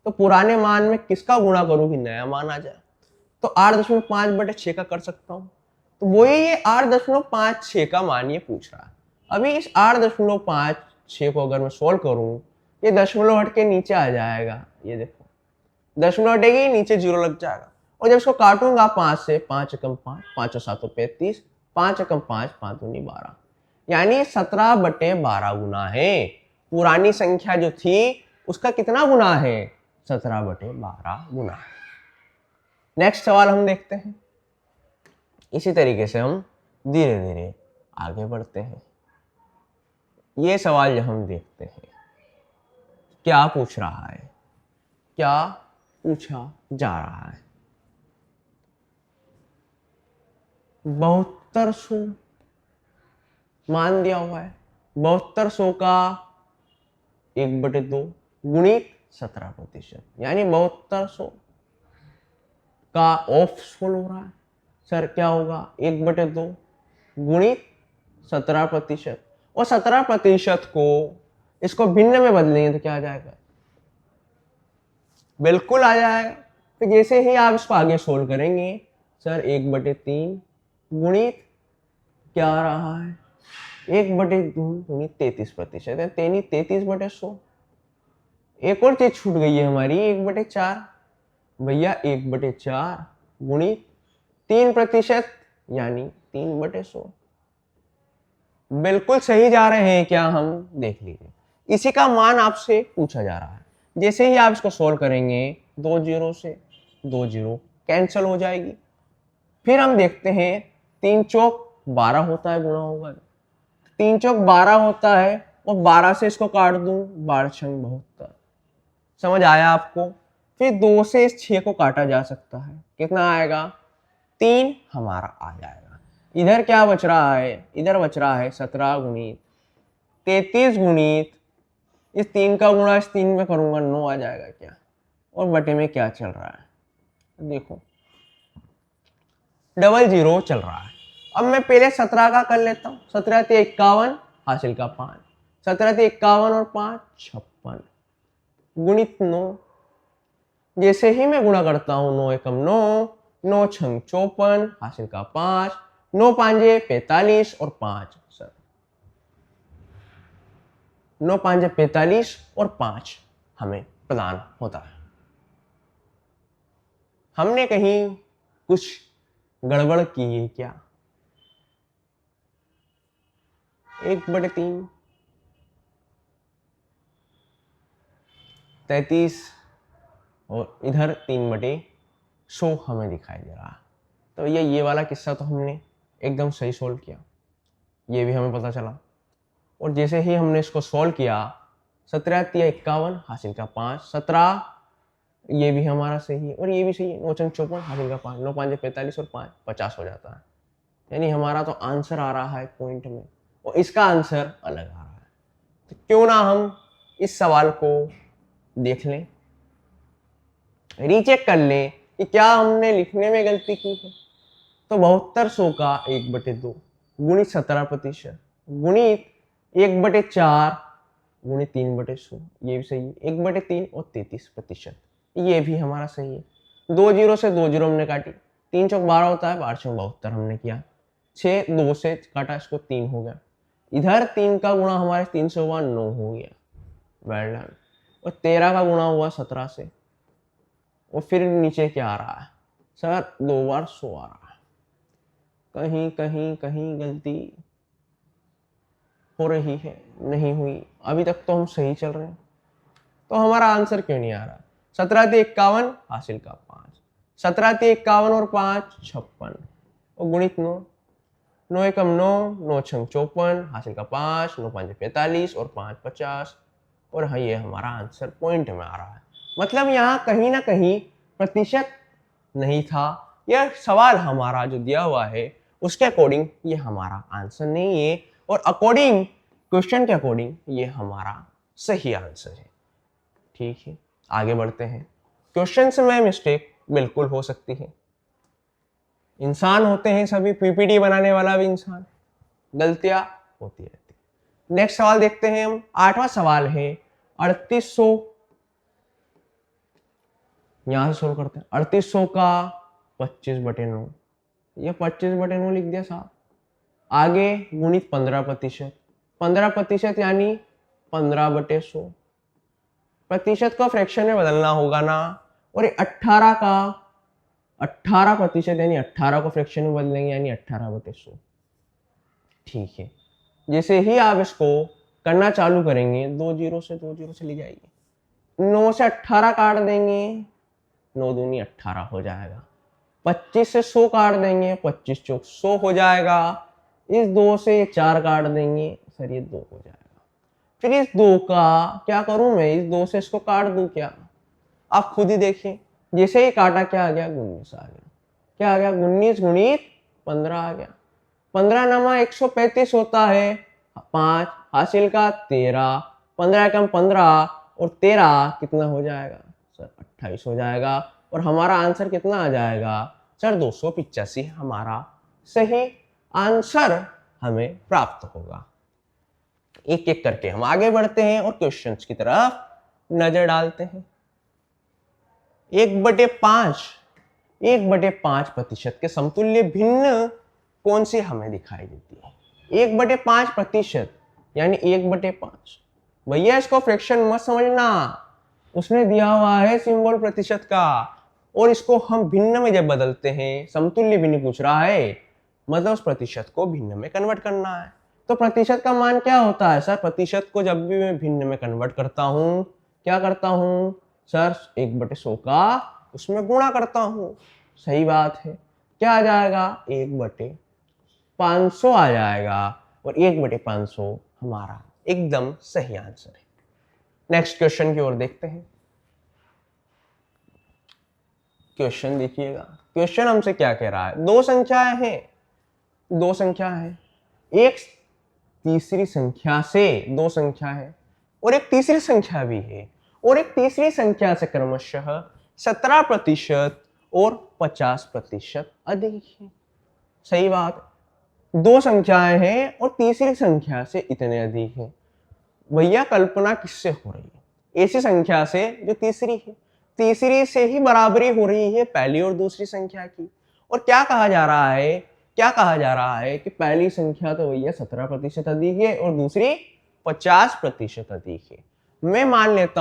तो पुराने मान में किसका गुणा करूं कि नया मान आ जाए। तो 8.5 बटे 6 का कर सकता हूं। तो वही ये 8.56 का मान ये पूछ रहा है। अभी इस 8.56 को अगर मैं सोल्व करूं, ये दशमलव हट के नीचे आ जाएगा। ये देखो दशमलव हटेगी नीचे 0 लग जाएगा। और जब इसको काटूंगा 5 से, 5 एकम 5, 5 और 7 35, 5 एकम 5, 5 दूनी 12, यानी 17/12 गुना है। पुरानी संख्या जो थी उसका कितना गुना है 17/12 गुना है। नेक्स्ट सवाल हम देखते हैं। इसी तरीके से हम धीरे धीरे आगे बढ़ते हैं। ये सवाल जो हम देखते हैं क्या पूछ रहा है, क्या पूछा जा रहा है। 7200 मान दिया हुआ है। 7200 का 1/2 गुणित 17%, यानी 7200 का ऑफ सोल हो रहा है। सर क्या होगा 1/2 गुणित 17%, और 17% को इसको भिन्न में बदलेंगे तो क्या आ जाएगा, बिल्कुल आ जाएगा। तो जैसे ही आप इसको आगे सोल्व करेंगे, सर 1/3 गुणित क्या आ रहा है 1/2 गुणित 33% है, 33/100। एक और चीज छूट गई है हमारी 1/4। भैया 1/4 गुणित 3%, यानी 3/100। बिल्कुल सही जा रहे हैं क्या हम, देख लीजिए। इसी का मान आपसे पूछा जा रहा है। जैसे ही आप इसको सोल्व करेंगे 2 0 से 2 0 कैंसिल हो जाएगी। फिर हम देखते हैं 3 चौक 12 होता है, गुणा होगा 3 चौक 12 होता है, और 12 से इसको काट दूं 12 छंग 72। समझ आया आपको। फिर 2 से इस 6 को काटा जा सकता है, कितना आएगा 3 हमारा आ जाएगा। इधर क्या बच रहा है, इधर बच रहा है 17 गुणित 33 गुणित इस 3 का गुणा इस 3 में करूंगा 9 आ जाएगा क्या। और बटे में क्या चल रहा है देखो 00 चल रहा है। अब मैं पहले 17 का कर लेता हूँ। 17 × 51 हासिल का 5, 17 × 51 और 5 56 गुणित 9। जैसे ही मैं गुणा करता हूँ 9 एकम 9, 9 छंग 54 हासिल का 5, 9 पांजे 45 और 5 सर 9 पांजे 45 और 5 हमें प्रदान होता है। हमने कहीं कुछ गड़बड़ की है क्या। 1/3 33 और इधर 3/100 हमें दिखाई दे रहा है। तो ये वाला किस्सा तो हमने एकदम सही सोल्व किया, ये भी हमें पता चला। और जैसे ही हमने इसको सोल्व किया 17 × 51 हासिल का 5, 17 ये भी हमारा सही है और ये भी सही है। 9 छंग 54 हासिल का 5, 9 पांजे 45 और 5 50 हो जाता है। यानी हमारा तो आंसर आ रहा है पॉइंट में और इसका आंसर अलग आ रहा है। तो क्यों ना हम इस सवाल को देख लें, रीचेक कर लें कि क्या हमने लिखने में गलती की है। तो 7200 का 1/2 गुणित 17% गुणित 1/4 गुणित 3/100, ये भी सही है। 1/3 और 33%, ये भी हमारा सही है। 2 0 से 2 0 हमने काटी, 3 चौक 12 होता है, 12 चौक 72 हमने किया। 6 2 से काटा, इसको 3 हो गया। इधर 3 का गुणा हमारे 3 से हुआ 9 हो गया, वेल डन। और 13 का गुणा हुआ 17 से, और फिर नीचे क्या आ रहा है सर, 2 बार 100 आ रहा है। कहीं कहीं कहीं गलती हो रही है, नहीं हुई, अभी तक तो हम सही चल रहे हैं। तो हमारा आंसर क्यों नहीं आ रहा? 17 × 51 हासिल का 5, 17 × 51 और 5 56, और गुणित 9, 9 एकम 9, 9 छंग 54 हासिल का 5, 9 5 45 और 5 50। और हाँ, ये हमारा आंसर पॉइंट में आ रहा है। मतलब यहाँ कहीं ना कहीं प्रतिशत नहीं था। यह सवाल हमारा जो दिया हुआ है उसके अकॉर्डिंग ये हमारा आंसर नहीं है, और अकॉर्डिंग क्वेश्चन के अकॉर्डिंग ये हमारा सही आंसर है। ठीक है, आगे बढ़ते हैं। क्वेश्चन में मिस्टेक बिल्कुल हो सकती है, इंसान होते हैं सभी, पीपीटी बनाने वाला भी इंसान, गलतियां होती रहती है। नेक्स्ट सवाल देखते हैं हम। 8वां सवाल है 3800, यहां से सोल्व करते हैं। 3800 का 25/9, ये 25/9 लिख दिया साहब। आगे गुणित 15%, 15% यानी 15/100। प्रतिशत को फ्रैक्शन में बदलना होगा ना, और 18 का 18% यानी 18 को फ्रैक्शन में बदलेंगे, यानी 18/100। ठीक है, जैसे ही आप इसको करना चालू करेंगे, 2 जीरो से चली जाएगी, 9 से 18 काट देंगे, 9 दूनी 18 हो जाएगा। 25 से 100 काट देंगे, 25 चौक 100 हो जाएगा। इस 2 से 4 काट देंगे, सर ये 2 हो जाएगा। फिर इस 2 का क्या करूं मैं, इस 2 से इसको काट दूं क्या? आप खुद ही देखिए, जैसे ही काटा क्या आ गया, 19 आ गया। क्या आ गया? 19 गुणित 15 आ गया। 15 नमा 135 होता है, 5 हासिल का 13, 15 कम 15 और 13 कितना हो जाएगा सर? 28 हो जाएगा। और हमारा आंसर कितना आ जाएगा सर? 285 हमारा सही आंसर हमें प्राप्त होगा। एक एक करके हम आगे बढ़ते हैं और क्वेश्चंस की तरफ नजर डालते हैं। 1/5 के समतुल्य भिन्न कौन सी हमें दिखाई देती है? 1/5% यानी 1/5। भैया इसको फ्रैक्शन मत समझना, उसने दिया हुआ है सिंबल प्रतिशत का, और इसको हम भिन्न में जब बदलते हैं, समतुल्य भिन्न पूछ रहा है, मतलब उस प्रतिशत को भिन्न में कन्वर्ट करना है। तो प्रतिशत का मान क्या होता है सर? प्रतिशत को जब भी मैं भिन्न में कन्वर्ट करता हूं, क्या करता हूं सर? 1/100 का उसमें गुणा करता हूं। सही बात है। क्या आ जाएगा? 1/500 आ जाएगा, और 1/500 हमारा एकदम सही आंसर है। नेक्स्ट क्वेश्चन की ओर देखते हैं। क्वेश्चन देखिएगा, क्वेश्चन हमसे क्या कह रहा है? 2 संख्याएं हैं, 2 संख्या है, एक तीसरी संख्या से 2 संख्या है, और एक तीसरी संख्या भी है, और एक तीसरी संख्या से क्रमशः 17% और 50% अधिक है। सही बात, 2 संख्याएं हैं और तीसरी संख्या से इतने अधिक है। भैया कल्पना किससे हो रही है? ऐसी संख्या से जो तीसरी है, तीसरी से ही बराबरी हो रही है पहली और दूसरी संख्या की। और क्या कहा जा रहा है? क्या कहा जा रहा है कि पहली संख्या तो भैया 17% अधिक है और दूसरी 50% अधिक है। मैं मान लेता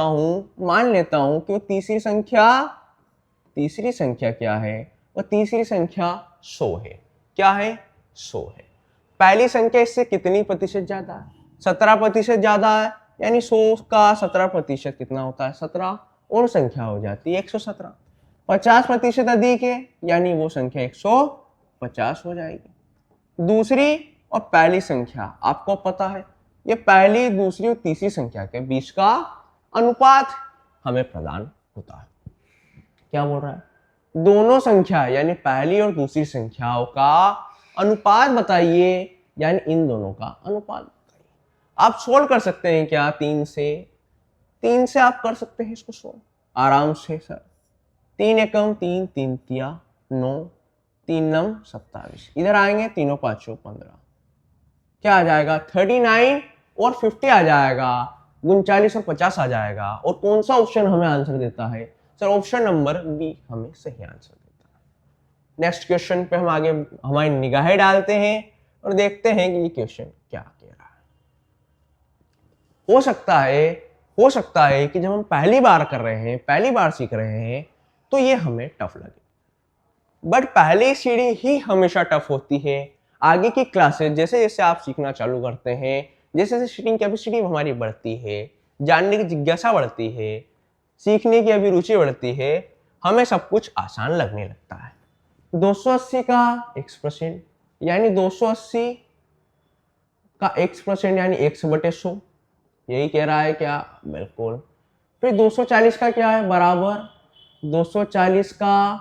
हूं कि तीसरी संख्या क्या है? और तीसरी संख्या 100 है। क्या है? 100 है। पहली संख्या इससे कितनी प्रतिशत ज्यादा है? 17% ज्यादा है, यानी 100 का 17% कितना होता है? 17, और संख्या हो जाती है 117। 50% अधिक है, यानी वो संख्या 150 हो जाएगी। दूसरी और पहली संख्या आपको पता है, ये पहली, दूसरी और तीसरी संख्या के बीच का अनुपात हमें प्रदान होता है। क्या बोल रहा है? दोनों संख्या यानी पहली और दूसरी संख्याओं का अनुपात बताइए, यानी इन दोनों का अनुपात बताइए। आप सोल्व कर सकते हैं क्या? 3 से आप कर सकते हैं इसको सोल्व आराम से सर। 3 एकम 3, 3 तिया 9, 3 नम 27, इधर आएंगे, 3 5 15, क्या आ जाएगा? 39 और 50 आ जाएगा, 39 और 50 आ जाएगा। और कौन सा ऑप्शन हमें आंसर देता है सर? ऑप्शन नंबर बी हमें सही आंसर देता है। नेक्स्ट क्वेश्चन पे हम आगे हमारी निगाहें डालते हैं और देखते हैं कि ये क्वेश्चन क्या कह रहा है। हो सकता है कि जब हम पहली बार कर रहे हैं, पहली बार सीख रहे हैं, तो ये हमें टफ लगे, बट पहली सीढ़ी ही हमेशा टफ होती है। आगे की क्लासेस जैसे जैसे आप सीखना चालू करते हैं, जैसे जैसे सीटिंग कैपेसिटी हमारी बढ़ती है, जानने की जिज्ञासा बढ़ती है, सीखने की अभिरुचि बढ़ती है, हमें सब कुछ आसान लगने लगता है। 280 का x% यानी 280 का x% यानी x/100, यही कह रहा है क्या? बिल्कुल। फिर 240 का क्या है? बराबर 240 का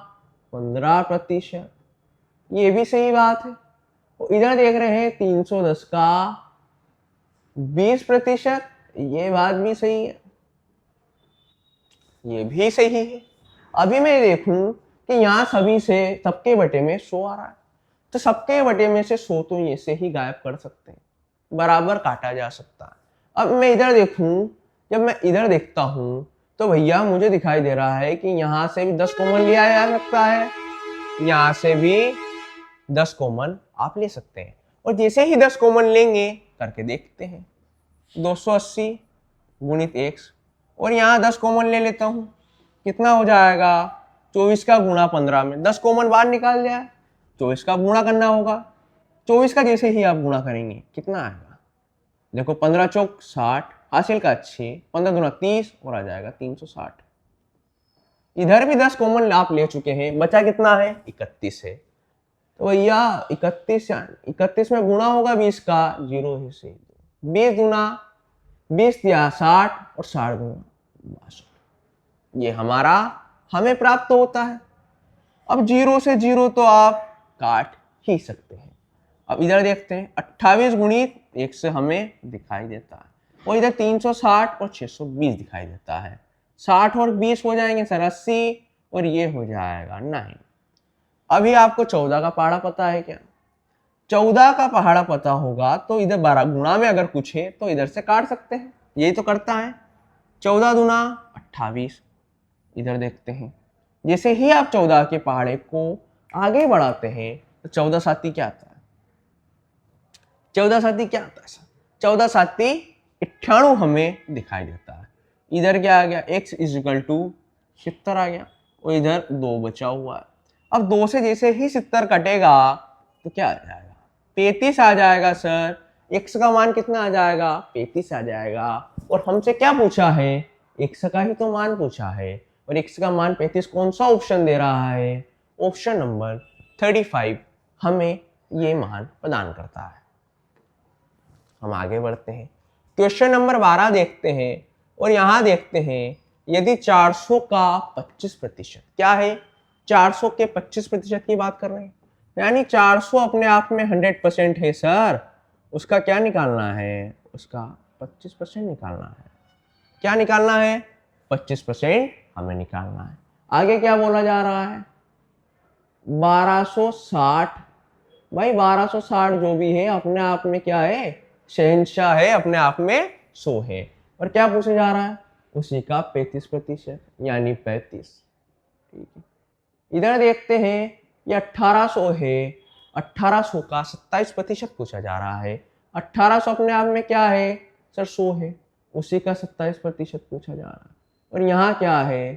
15%, ये भी सही बात है। इधर देख रहे हैं 310 का 20%, ये बात भी सही है, ये भी सही है। अभी मैं देखूं कि यहाँ सभी से सबके बटे में 100 आ रहा है, तो सबके बटे में से 100 तो ये से ही गायब कर सकते हैं, बराबर काटा जा सकता है। अब मैं इधर देखूं, जब मैं इधर देखता हूं तो भैया मुझे दिखाई दे रहा है कि यहाँ से भी 10 कॉमन लिया जा सकता है, यहाँ से भी 10 कॉमन आप ले सकते हैं। और जैसे ही 10 कॉमन लेंगे करके देखते हैं, 280 गुणित x, और यहाँ 10 कॉमन ले लेता हूँ, कितना हो जाएगा? 24 का गुणा 15 में 10 कॉमन बाहर निकाल जाए, 24 का गुणा करना होगा। 24 का जैसे ही आप गुणा करेंगे कितना आएगा? देखो 15 चौक 60, हासिल का 6, 15 दूना 30 और आ जाएगा 360। इधर भी 10 कॉमन आप ले चुके हैं, बचा कितना है? 31 है। तो भैया 31 में गुणा होगा 20 का, 0 से 20 दूना 20 दिया 60 और 60 दूना 62, ये हमारा हमें प्राप्त होता है। अब 0 से 0 तो आप काट ही सकते हैं। अब इधर देखते हैं 28 गुणित 1 से हमें दिखाई देता है, और इधर 360 और 620 दिखाई देता है। 60 और 20 हो जाएंगे सर 80, और ये हो जाएगा 9। अभी आपको 14 का पहाड़ा पता है क्या? 14 का पहाड़ा पता होगा तो इधर 12 गुणा में अगर कुछ है तो इधर से काट सकते हैं, यही तो करता है। 14 दूना 28, इधर देखते हैं जैसे ही आप 14 के पहाड़े को आगे बढ़ाते हैं तो 14 साती क्या आता है? 14 साती क्या आता है? 14 साती 98 हमें दिखाई देता है। इधर क्या आ गया? x = 70 आ गया, और इधर 2 बचा हुआ है। अब 2 से जैसे ही 70 कटेगा तो क्या आ जाएगा? 35 आ जाएगा सर। x का मान कितना आ जाएगा? 35 आ जाएगा। और हमसे क्या पूछा है? x का ही तो मान पूछा है, और x का मान 35 कौन सा ऑप्शन दे रहा है? ऑप्शन नंबर 35 हमें ये मान प्रदान करता है। हम आगे बढ़ते हैं, क्वेश्चन नंबर 12 देखते हैं, और यहां देखते हैं यदि 400 का 25%, क्या है? 400 के 25% की बात कर रहे हैं, यानी 400 अपने आप में 100% है सर, उसका क्या निकालना है? उसका 25% निकालना है। क्या निकालना है? 25% हमें निकालना है। आगे क्या बोला जा रहा है? 1260। भाई 1260 जो भी है अपने आप में क्या है? शहंशाह है, अपने आप में 100 है। और क्या पूछा जा रहा है? उसी का 35%, यानी 35। ठीक है, इधर देखते हैं ये 1800 है, 1800 का 27% पूछा जा रहा है। 1800 अपने आप में क्या है सर? 100 है, उसी का 27% पूछा जा रहा है। और यहाँ क्या है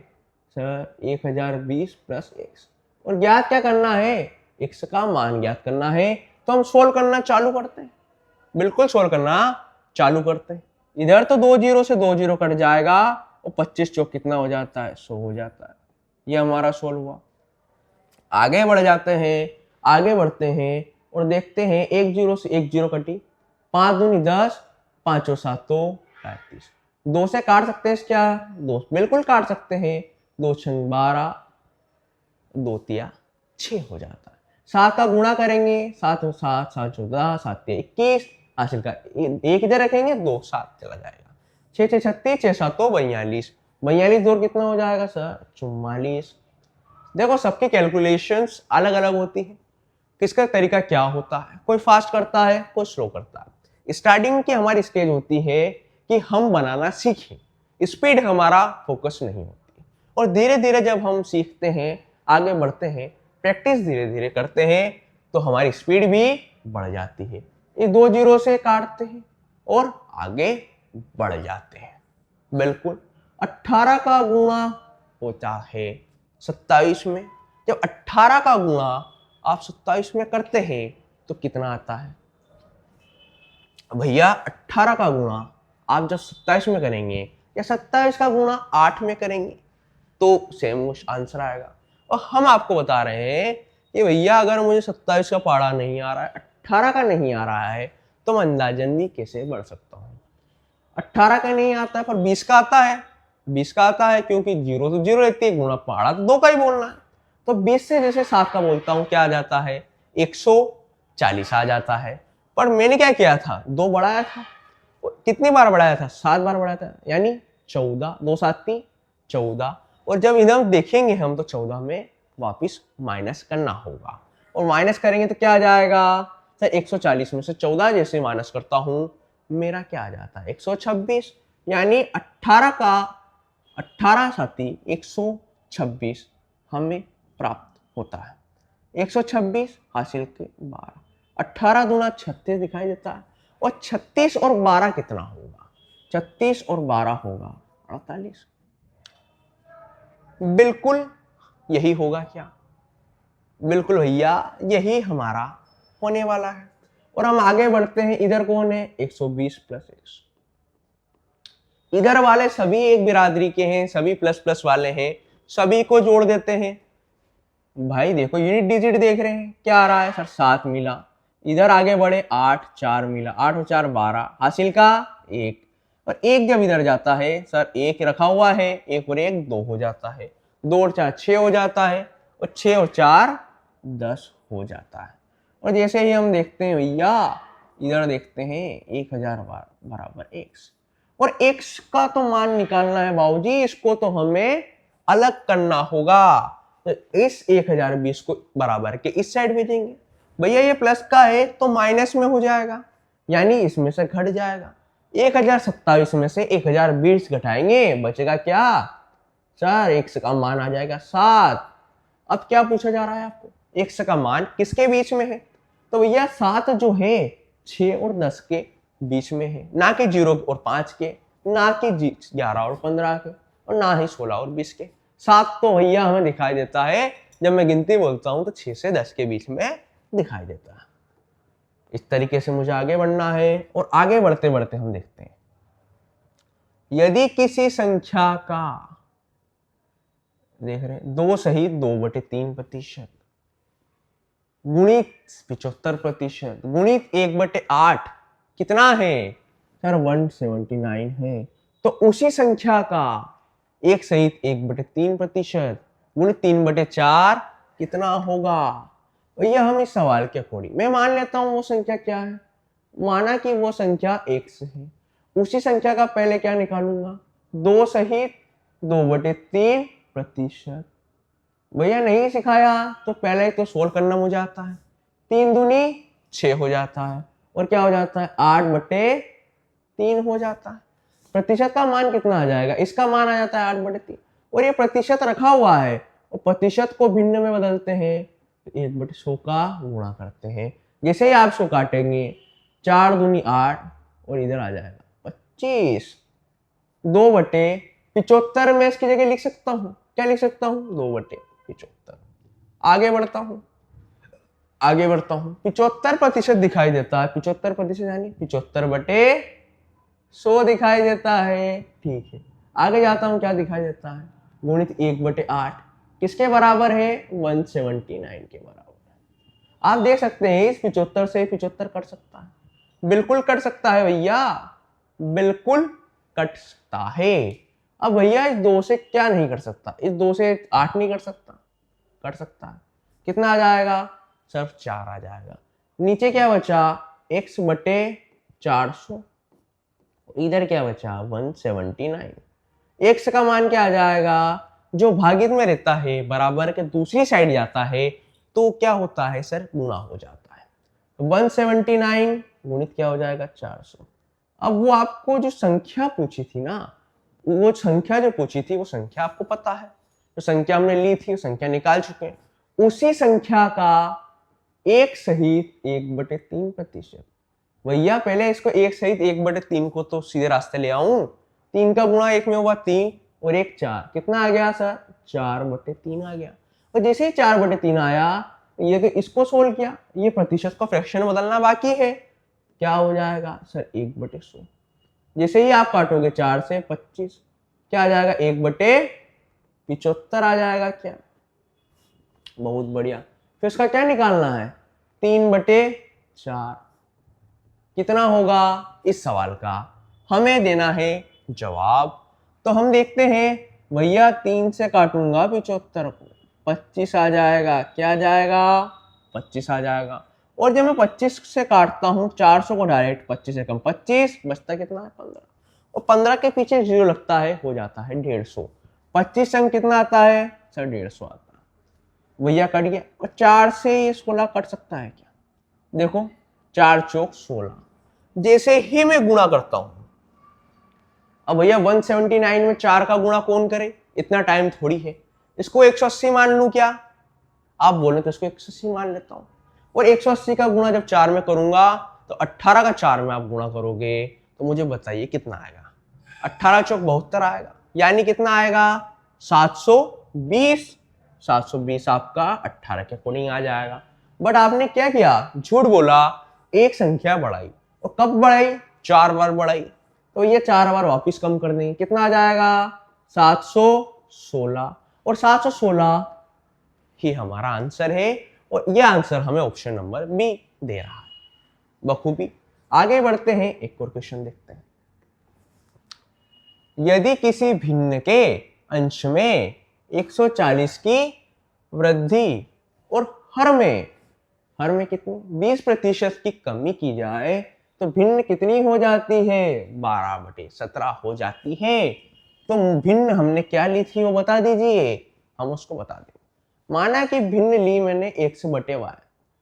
सर? 1020 प्लस x, और ज्ञात क्या करना है? x का मान ज्ञात करना है। तो हम सोल्व करना चालू करते हैं, बिल्कुल सोल्व करना चालू करते हैं। इधर तो 2 0 से 2 0 कट जाएगा, और 25 चौक कितना हो जाता है? 100 हो जाता है। ये हमारा सोल्व हुआ। आगे बढ़ जाते हैं, आगे बढ़ते हैं और देखते हैं 1 0 से 1 0 कटी, 5 दूनी 10, 5 और 7 तो 35। 2 से काट सकते हैं क्या? 2 बिल्कुल काट सकते हैं। 2 छंग 12, 2 तिया 6 हो जाता है। 7 का गुणा करेंगे, 7 और 7, 7 14, 7 तिया 21, हासिल का 1 इधर रखेंगे, 2 7 चला जाएगा। 6 6 36, 6 7 तो 42, 42 दूर कितना हो जाएगा सर? 44। देखो सबकी कैलकुलेशंस अलग अलग होती है, किसका तरीका क्या होता है, कोई फास्ट करता है, कोई स्लो करता है। स्टार्टिंग की हमारी स्टेज होती है कि हम बनाना सीखें, स्पीड हमारा फोकस नहीं होती, और धीरे धीरे जब हम सीखते हैं, आगे बढ़ते हैं, प्रैक्टिस धीरे धीरे करते हैं तो हमारी स्पीड भी बढ़ जाती है। ये 2 जीरो से काटते हैं और आगे बढ़ जाते हैं। बिल्कुल 18 का गुणा होता है 27 में। जब 18 का गुणा आप 27 में करते हैं तो कितना आता है भैया? 18 का गुणा आप जब 27 में करेंगे या 27 का गुणा 8 में करेंगे तो सेम आंसर आएगा। और हम आपको बता रहे हैं कि भैया अगर मुझे 27 का पढ़ा नहीं आ रहा है, 18 का नहीं आ रहा है, तो मैं अंदाजन भी कैसे बढ़ सकता हूँ। 18 का नहीं आता है पर 20 का आता है। 20 का आता है क्योंकि 0 तो 0 रहती है, गुणा पहाड़ा तो 2 का ही बोलना है। तो 20 से जैसे 7 का बोलता हूँ क्या आ जाता है? 140 आ जाता है। पर मैंने क्या किया था? 2 बढ़ाया था। कितनी बार बढ़ाया था? 7 बार बढ़ाया था, यानी 14। 2 7 14। और जब इधर देखेंगे हम तो 14 में वापिस माइनस करना होगा। और माइनस करेंगे तो क्या आ जाएगा सर? 140 में से 14 जैसे माइनस करता हूँ मेरा क्या आ जाता है? 126। यानी 18 का 18 साथी 126 हमें प्राप्त होता है। 126 हासिल के 12। 18 दूना 36 दिखाई देता है। और 36 और 12 कितना होगा? 36 और 12 होगा 48। बिल्कुल यही होगा क्या? बिल्कुल भैया यही हमारा होने वाला है। और हम आगे बढ़ते हैं। इधर कौन है? 120 प्लस 1। इधर वाले सभी एक बिरादरी के हैं, सभी प्लस प्लस वाले हैं, सभी को जोड़ देते हैं। भाई देखो यूनिट डिजिट देख रहे हैं, क्या आ रहा है सर? 7 मिला। इधर आगे बढ़े 8 4 मिला, 8 और 4 12, हासिल का 1। और 1 जब इधर जाता है सर, 1 रखा हुआ है, 1 और 1 2 हो जाता है, 2 और 4 6 हो जाता है, और 6 और 4 10 हो जाता है। और जैसे ही हम देखते हैं भैया इधर देखते हैं 1000 बराबर x। और x का तो मान निकालना है बाबूजी, इसको तो हमें अलग करना होगा। तो इस 1020 को बराबर के इस साइड भेजेंगे। भैया ये प्लस का है तो माइनस में हो जाएगा, यानी इसमें से घट जाएगा। 1027 में से 1020 घटाएंगे, बचेगा क्या सर? x का मान आ जाएगा 7। अब क्या पूछा जा रहा है आपको? x का मान किसके बीच में है? तो भैया 7 जो है 6 और 10 के बीच में है, ना कि 0 और 5 के, ना कि 11 और 15 के, और ना ही 16 और 20 के। 7 तो भैया हमें दिखाई देता है जब मैं गिनती बोलता हूं तो 6 से 10 के बीच में दिखाई देता है। इस तरीके से मुझे आगे बढ़ना है। और आगे बढ़ते बढ़ते हम देखते हैं, यदि किसी संख्या का देख रहे हैं 2 सहित 2/3% गुणित 75% गुणित 1/8 कितना है सर? 179 है। तो उसी संख्या का 1 सहित 1/3% गुणित 3/4 कितना होगा? भैया हम इस सवाल के अकॉर्डिंग मैं मान लेता हूं वो संख्या क्या है। माना कि वो संख्या x है, उसी संख्या का पहले क्या निकालूंगा? 2 सहित 2/3%। भैया नहीं सिखाया तो पहले तो सोल्व करना मुझे आता है। 3 दूनी 6 हो जाता है, और क्या हो जाता है? 8/3 हो जाता है। प्रतिशत का मान कितना आ जाएगा? इसका मान आ जाता है 8/3। और ये प्रतिशत रखा हुआ है, और प्रतिशत को भिन्न में बदलते हैं तो 1/100 का गुणा करते हैं। जैसे ही आप 100 काटेंगे 4 दूनी 8, और इधर आ जाएगा 25। 2/75 में इसकी जगह लिख सकता हूं, क्या लिख सकता हूं? 2/75। आगे बढ़ता हूं, 75% दिखाई देता है। 75% यानी 75/100 दिखाई देता है। ठीक है, आगे जाता हूं, क्या दिखाई देता है? गुणित 1/8 किसके बराबर है? 179 के बराबर है। आप देख सकते हैं इस 75 से 75 कट सकता है। बिल्कुल कट सकता है भैया, बिल्कुल कट सकता है। अब भैया इस 2 से क्या नहीं कर सकता? इस 2 से 8 नहीं कर सकता? कर सकता है। कितना आ जाएगा सर? 4 आ जाएगा। नीचे क्या बचा? x/400। इधर क्या बचा? 179। x का मान क्या आ जाएगा? जो भागित में रहता है बराबर के दूसरी साइड जाता है तो क्या होता है सर? गुणा हो जाता है। 179 गुणित क्या हो जाएगा? 400। अब वो आपको जो संख्या पूछी थी ना, वो संख्या जो पूछी थी वो संख्या आपको पता है, तो संख्या हमने ली थी, संख्या निकाल चुके हैं। उसी संख्या का एक सहित 1/3%। भैया पहले इसको एक सहित 1/3 को तो सीधे रास्ते ले आऊं। 3 का गुणा 1 में हुआ 3 और 1 4, कितना आ गया सर? 4/3 आ गया। और जैसे ही 4/3 आया, ये तो इसको सोल्व किया, ये प्रतिशत का फ्रैक्शन बदलना बाकी है, क्या हो जाएगा सर? 1/100। जैसे ही आप काटोगे 4 से 25, क्या आ जाएगा? 1/75 आ जाएगा। क्या? बहुत बढ़िया। फिर इसका क्या निकालना है? 3/4 कितना होगा इस सवाल का? हमें देना है जवाब। तो हम देखते हैं, भैया 3 से काटूंगा 75 को, 25 आ जाएगा। क्या आ जाएगा? 25 आ जाएगा। और जब मैं 25 से काटता हूँ 400 को डायरेक्ट, 25 से कम 25 बचता कितना है? 15। और 15 के पीछे 0 लगता है, हो जाता है 150। 25 संग कितना आता है सर? 150 आता है। भैया कट गया। और 4 से ये 16 कट सकता है क्या? देखो, 4 चौक 16। जैसे ही मैं गुणा करता हूं, अब भैया 179 में 4 का गुणा कौन करे? इतना टाइम थोड़ी है। इसको 180 मान लूं क्या? आप बोले तो इसको 180 मान लेता हूं। और 180 का गुणा जब 4 में करूंगा, तो 18 का 4 में आप गुणा करोगे तो मुझे बताइए कितना आएगा? 18 चौक 72 आएगा। यानी कितना आएगा? 720। 720 आपका 18 के अकॉर्डिंग आ जाएगा। बट आपने क्या किया? झूठ बोला, एक संख्या बढ़ाई। और कब बढ़ाई? 4 बार बढ़ाई। तो ये 4 बार वापिस कम कर देंगे, कितना आ जाएगा? 716। और 716 ही हमारा आंसर है। और ये आंसर हमें ऑप्शन नंबर बी दे रहा है। बखूबी। आगे बढ़ते हैं, एक और क्वेश्चन देखते हैं। यदि किसी भिन्न के अंश में 140 की वृद्धि और हर में कितनी 20% की कमी की जाए, तो भिन्न कितनी हो जाती है? 12/17 हो जाती है। तो भिन्न हमने क्या ली थी वो बता दीजिए, हम उसको बता दें। माना कि भिन्न ली मैंने x/y,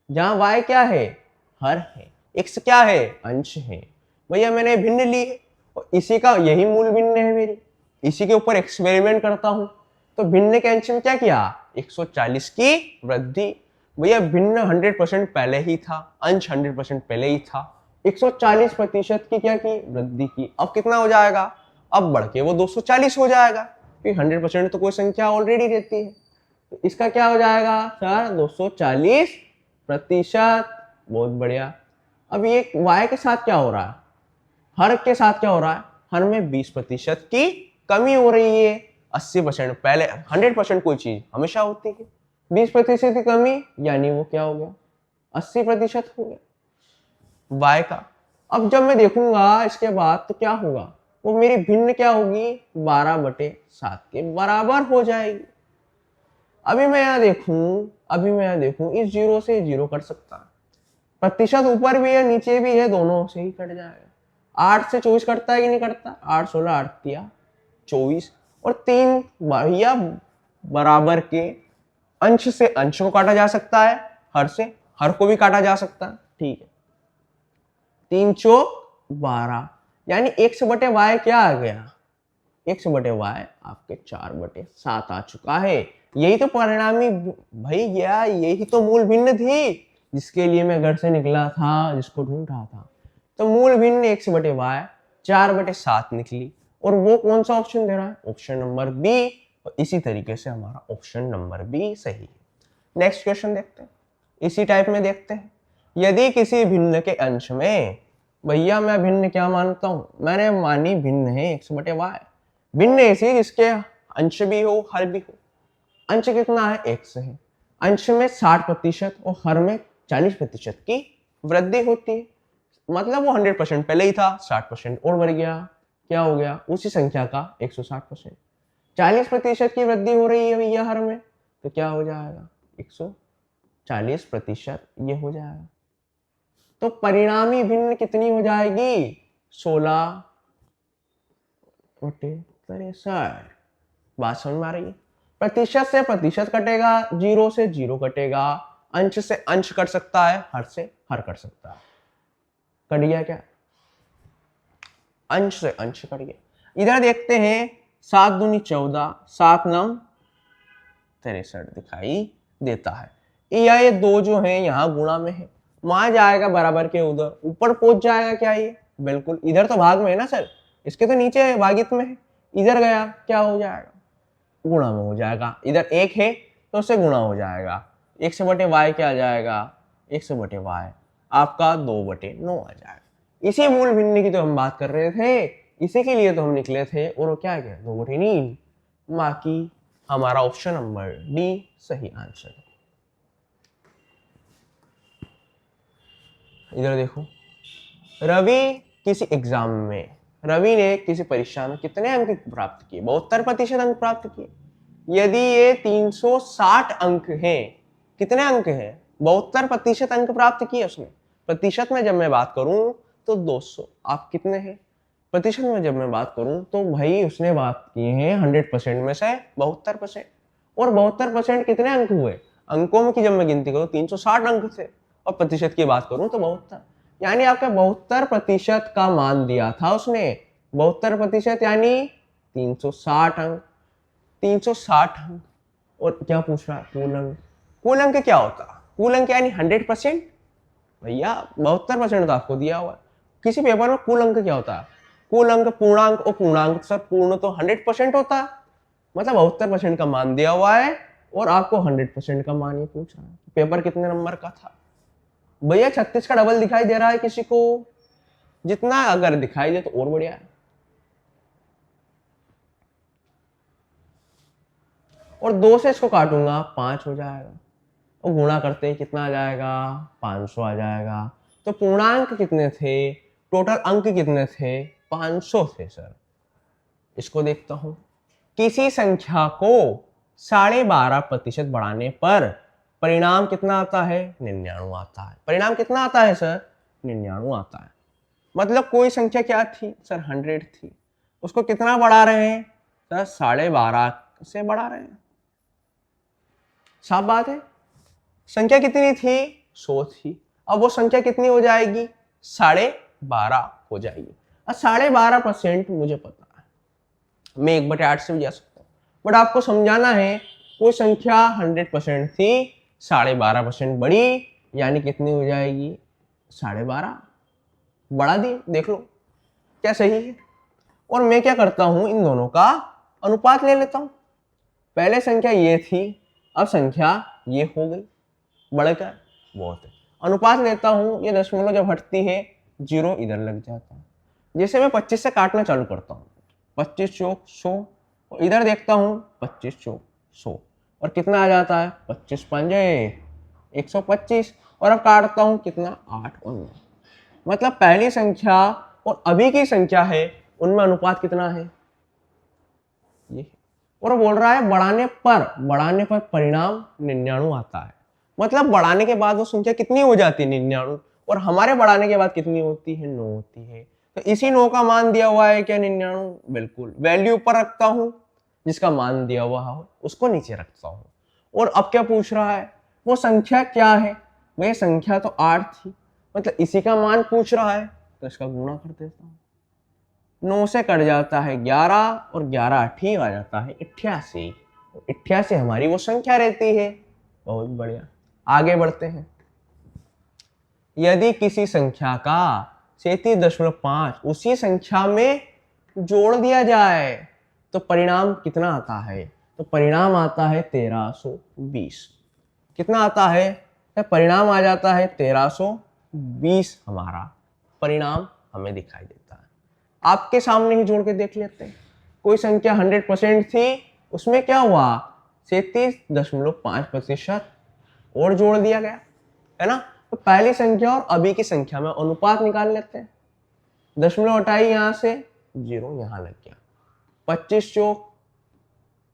जहां y क्या है? हर है, x क्या है? अंश है। भैया मैंने भिन्न ली है और इसी का यही मूल भिन्न है मेरी, इसी के ऊपर एक्सपेरिमेंट करता हूं। तो भिन्न के अंश में क्या किया? 140 की वृद्धि। भैया भिन्न 100% पहले ही था, अंश 100% पहले ही था। 140% की क्या की? वृद्धि की। अब कितना हो जाएगा? अब बढ़ के वो 240 हो जाएगा, क्योंकि 100% तो कोई संख्या ऑलरेडी रहती है। तो इसका क्या हो जाएगा सर? 240%। बहुत बढ़िया। अब ये y के साथ क्या हो रहा है? हर के साथ क्या हो रहा है? हर में 20% की कमी हो रही है। 80% पहले, 100% कोई चीज हमेशा होती है, 20% की कमी यानी वो क्या हो गया? 80% हो गया y का। अब जब मैं देखूंगा इसके बाद तो क्या होगा? वो मेरी भिन्न क्या होगी? 12/7 के बराबर हो जाएगी। अभी मैं यहाँ देखूं, इस 0 से 0 कट सकता है। प्रतिशत ऊपर भी है नीचे भी है, दोनों से ही कट जाएगा। 8 से 24 कटता है कि नहीं कटता? 8 16 8 दिया 24। और 3 भैया बराबर के अंश से अंश को काटा जा सकता है, हर से हर को भी काटा जा सकता है। ठीक है, 3 चौक 12, यानी x/y क्या आ गया? x/y आपके 4/7 आ चुका है। यही तो परिणामी भैया, यही तो मूल भिन्न थी जिसके लिए मैं घर से निकला था, जिसको ढूंढ रहा था। तो मूल भिन्न x/y 4/7 निकली। और वो कौन सा ऑप्शन दे रहा है? Option number B. और इसी तरीके से हमारा ऑप्शन नंबर बी सही है। नेक्स्ट क्वेश्चन देखते हैं, इसी टाइप में देखते हैं। यदि किसी भिन्न के अंश में, भैया मैं भिन्न क्या मानता हूं? मैंने मानी भिन्न है x/y। भिन्न ऐसी जिसके अंश भी हो हर भी हो। अंश कितना है? x है। अंश में 60% और हर में 40% की वृद्धि होती है। मतलब वो 100% पहले ही था, 60% और बढ़ गया। क्या हो गया? उसी संख्या का 160%। 40% की वृद्धि हो रही है भैया हर में, तो क्या हो जाएगा? 140% ये हो जाएगा। तो परिणामी भिन्न कितनी हो जाएगी? 16/63। बात समझ में आ रही है? प्रतिशत से प्रतिशत कटेगा, 0 से 0 कटेगा, अंश से अंश कट सकता है, हर से हर कट सकता है। कट गया क्या? अंश से अंश कट गया। इधर देखते हैं, 7 दूनी 14, 7 9 63 दिखाई देता है। ये दो जो हैं यहाँ गुणा में है, वहां जाएगा बराबर के उधर, ऊपर पहुंच जाएगा क्या ये, बिल्कुल इधर तो भाग में है ना सर, इसके तो नीचे है, भागित में है, इधर गया क्या हो जाएगा, गुणा में हो जाएगा। इधर एक है तो उससे गुणा हो जाएगा, एक से बटे वाई क्या आ जाएगा, एक से बटे वाई आपका 2/9 आ जाएगा। इसी मूल भिन्न की तो हम बात कर रहे थे, इसी के लिए तो हम निकले थे, और वो क्या गया 2/9। बाकी हमारा ऑप्शन नंबर डी सही आंसर। इधर देखो, रवि किसी एग्जाम में, रवि ने किसी परीक्षा में कितने अंक प्राप्त किए, 72% अंक प्राप्त किए। यदि ये 360 अंक हैं, कितने अंक हैं, 72% अंक प्राप्त किए उसने। प्रतिशत में जब मैं बात करूं तो 200, आप कितने हैं, प्रतिशत में जब मैं बात करूं तो भाई उसने बात की है 100% में से 72%, और 72% कितने अंक हुए, अंकों में की जब मैं गिनती करूं 360 अंक थे, और प्रतिशत की बात करूं तो 72, यानी आपका 72% का मान दिया था उसने, 72% यानी 360 अंक, 360 अंक। और क्या पूछ रहा है, कुल अंक, कुल अंक क्या होता है, कुल अंक यानी 100%, भैया 72% तो आपको दिया हुआ है। किसी पेपर में कुल अंक क्या होता है, कुल अंक पूर्णांक, और पूर्णांक सर पूर्ण तो 100% होता है, मतलब 72% का मान दिया हुआ है और आपको 100% का मान ये पूछ रहा है। पेपर कितने नंबर का था भैया, 36 का डबल दिखाई दे रहा है किसी को, जितना अगर दिखाई दे तो और बढ़िया है। और 2 से इसको काटूंगा 5 हो जाएगा, और गुणा करते ही कितना आ जाएगा, 500 आ जाएगा। तो पूर्णांक कितने थे, टोटल अंक कितने थे, 500 थे सर। इसको देखता हूं, किसी संख्या को 12.5% बढ़ाने पर परिणाम कितना आता है, 99 आता है। परिणाम कितना आता है सर, 99 आता है। मतलब कोई संख्या क्या थी सर, 100 थी, उसको कितना बढ़ा रहे हैं सर, 12.5 से बढ़ा रहे हैं। साफ बात है, संख्या कितनी थी, 100 थी, अब वो संख्या कितनी हो जाएगी, 12.5 हो जाएगी। और 12.5% मुझे पता है, मैं 1/8 से भी जा सकता हूँ, बट आपको समझाना है कोई संख्या 100% थी, 12.5% बढ़ी, यानी कितनी हो जाएगी, 12.5 बढ़ा दी, देख लो क्या सही है। और मैं क्या करता हूं, इन दोनों का अनुपात ले लेता हूं। पहले संख्या ये थी, अब संख्या ये हो गई, बढ़कर बहुत है। अनुपात लेता हूं, ये दशमलव जब हटती है 0 इधर लग जाता है। जैसे मैं 25 से काटना चालू करता हूँ, 25 चौक 100, और इधर देखता हूँ 25 चौक 100, और कितना आ जाता है, 25 पंजे 125, और अब काटता हूँ कितना, 8 और 9। मतलब पहली संख्या और अभी की संख्या है उनमें अनुपात कितना है, ये। और बोल रहा है बढ़ाने पर परिणाम 99 आता है। मतलब बढ़ाने के बाद वो संख्या कितनी हो जाती है, 99, और हमारे बढ़ाने के बाद कितनी होती है, 9 होती है। तो इसी 9 का मान दिया हुआ है क्या, 99, बिल्कुल। वैल्यू ऊपर रखता हूं, जिसका मान दिया हुआ हो उसको नीचे रखता हूं। और अब क्या पूछ रहा है, वो संख्या क्या है, वह संख्या तो 8 थी, मतलब इसी का मान पूछ रहा है, तो इसका गुणा कर देता हूँ। 9 से कट जाता है 11, और 11 ठीक आ जाता है 88। 88 हमारी वो संख्या रहती है। बहुत बढ़िया, आगे बढ़ते हैं। यदि किसी संख्या का 37.5 उसी संख्या में जोड़ दिया जाए तो परिणाम कितना आता है, तो परिणाम आता है 1320। कितना आता है, तो परिणाम आ जाता है 1320, हमारा परिणाम हमें दिखाई देता है। आपके सामने ही जोड़ के देख लेते हैं। कोई संख्या 100% थी, उसमें क्या हुआ, 37.5% और जोड़ दिया गया, है ना। तो पहली संख्या और अभी की संख्या में अनुपात निकाल लेते हैं। दशमलव हटाई यहां से, 0 यहां लग गया, 25 चौक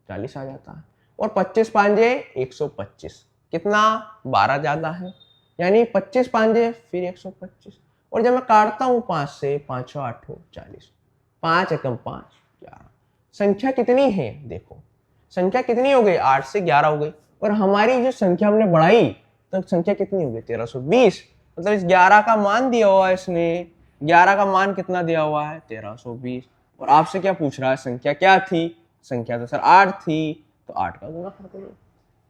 40 आ जाता है, और 25 पांजे 125, कितना 12 ज्यादा है, यानी 25 पांजे फिर 125। और जब मैं काटता हूं 5 से, 5 8 40, 5 एकम 5 11, संख्या कितनी है, देखो संख्या कितनी हो गई, 8 से 11 हो गई। और हमारी जो संख्या हमने बढ़ाई तो संख्या कितनी हो गई, 1320। मतलब इस 11 का मान दिया हुआ है इसने, 11 का मान कितना दिया हुआ है, 1320। और आपसे क्या पूछ रहा है, संख्या क्या थी, संख्या तो सर 8 थी, तो 8 का गुणा कर दो।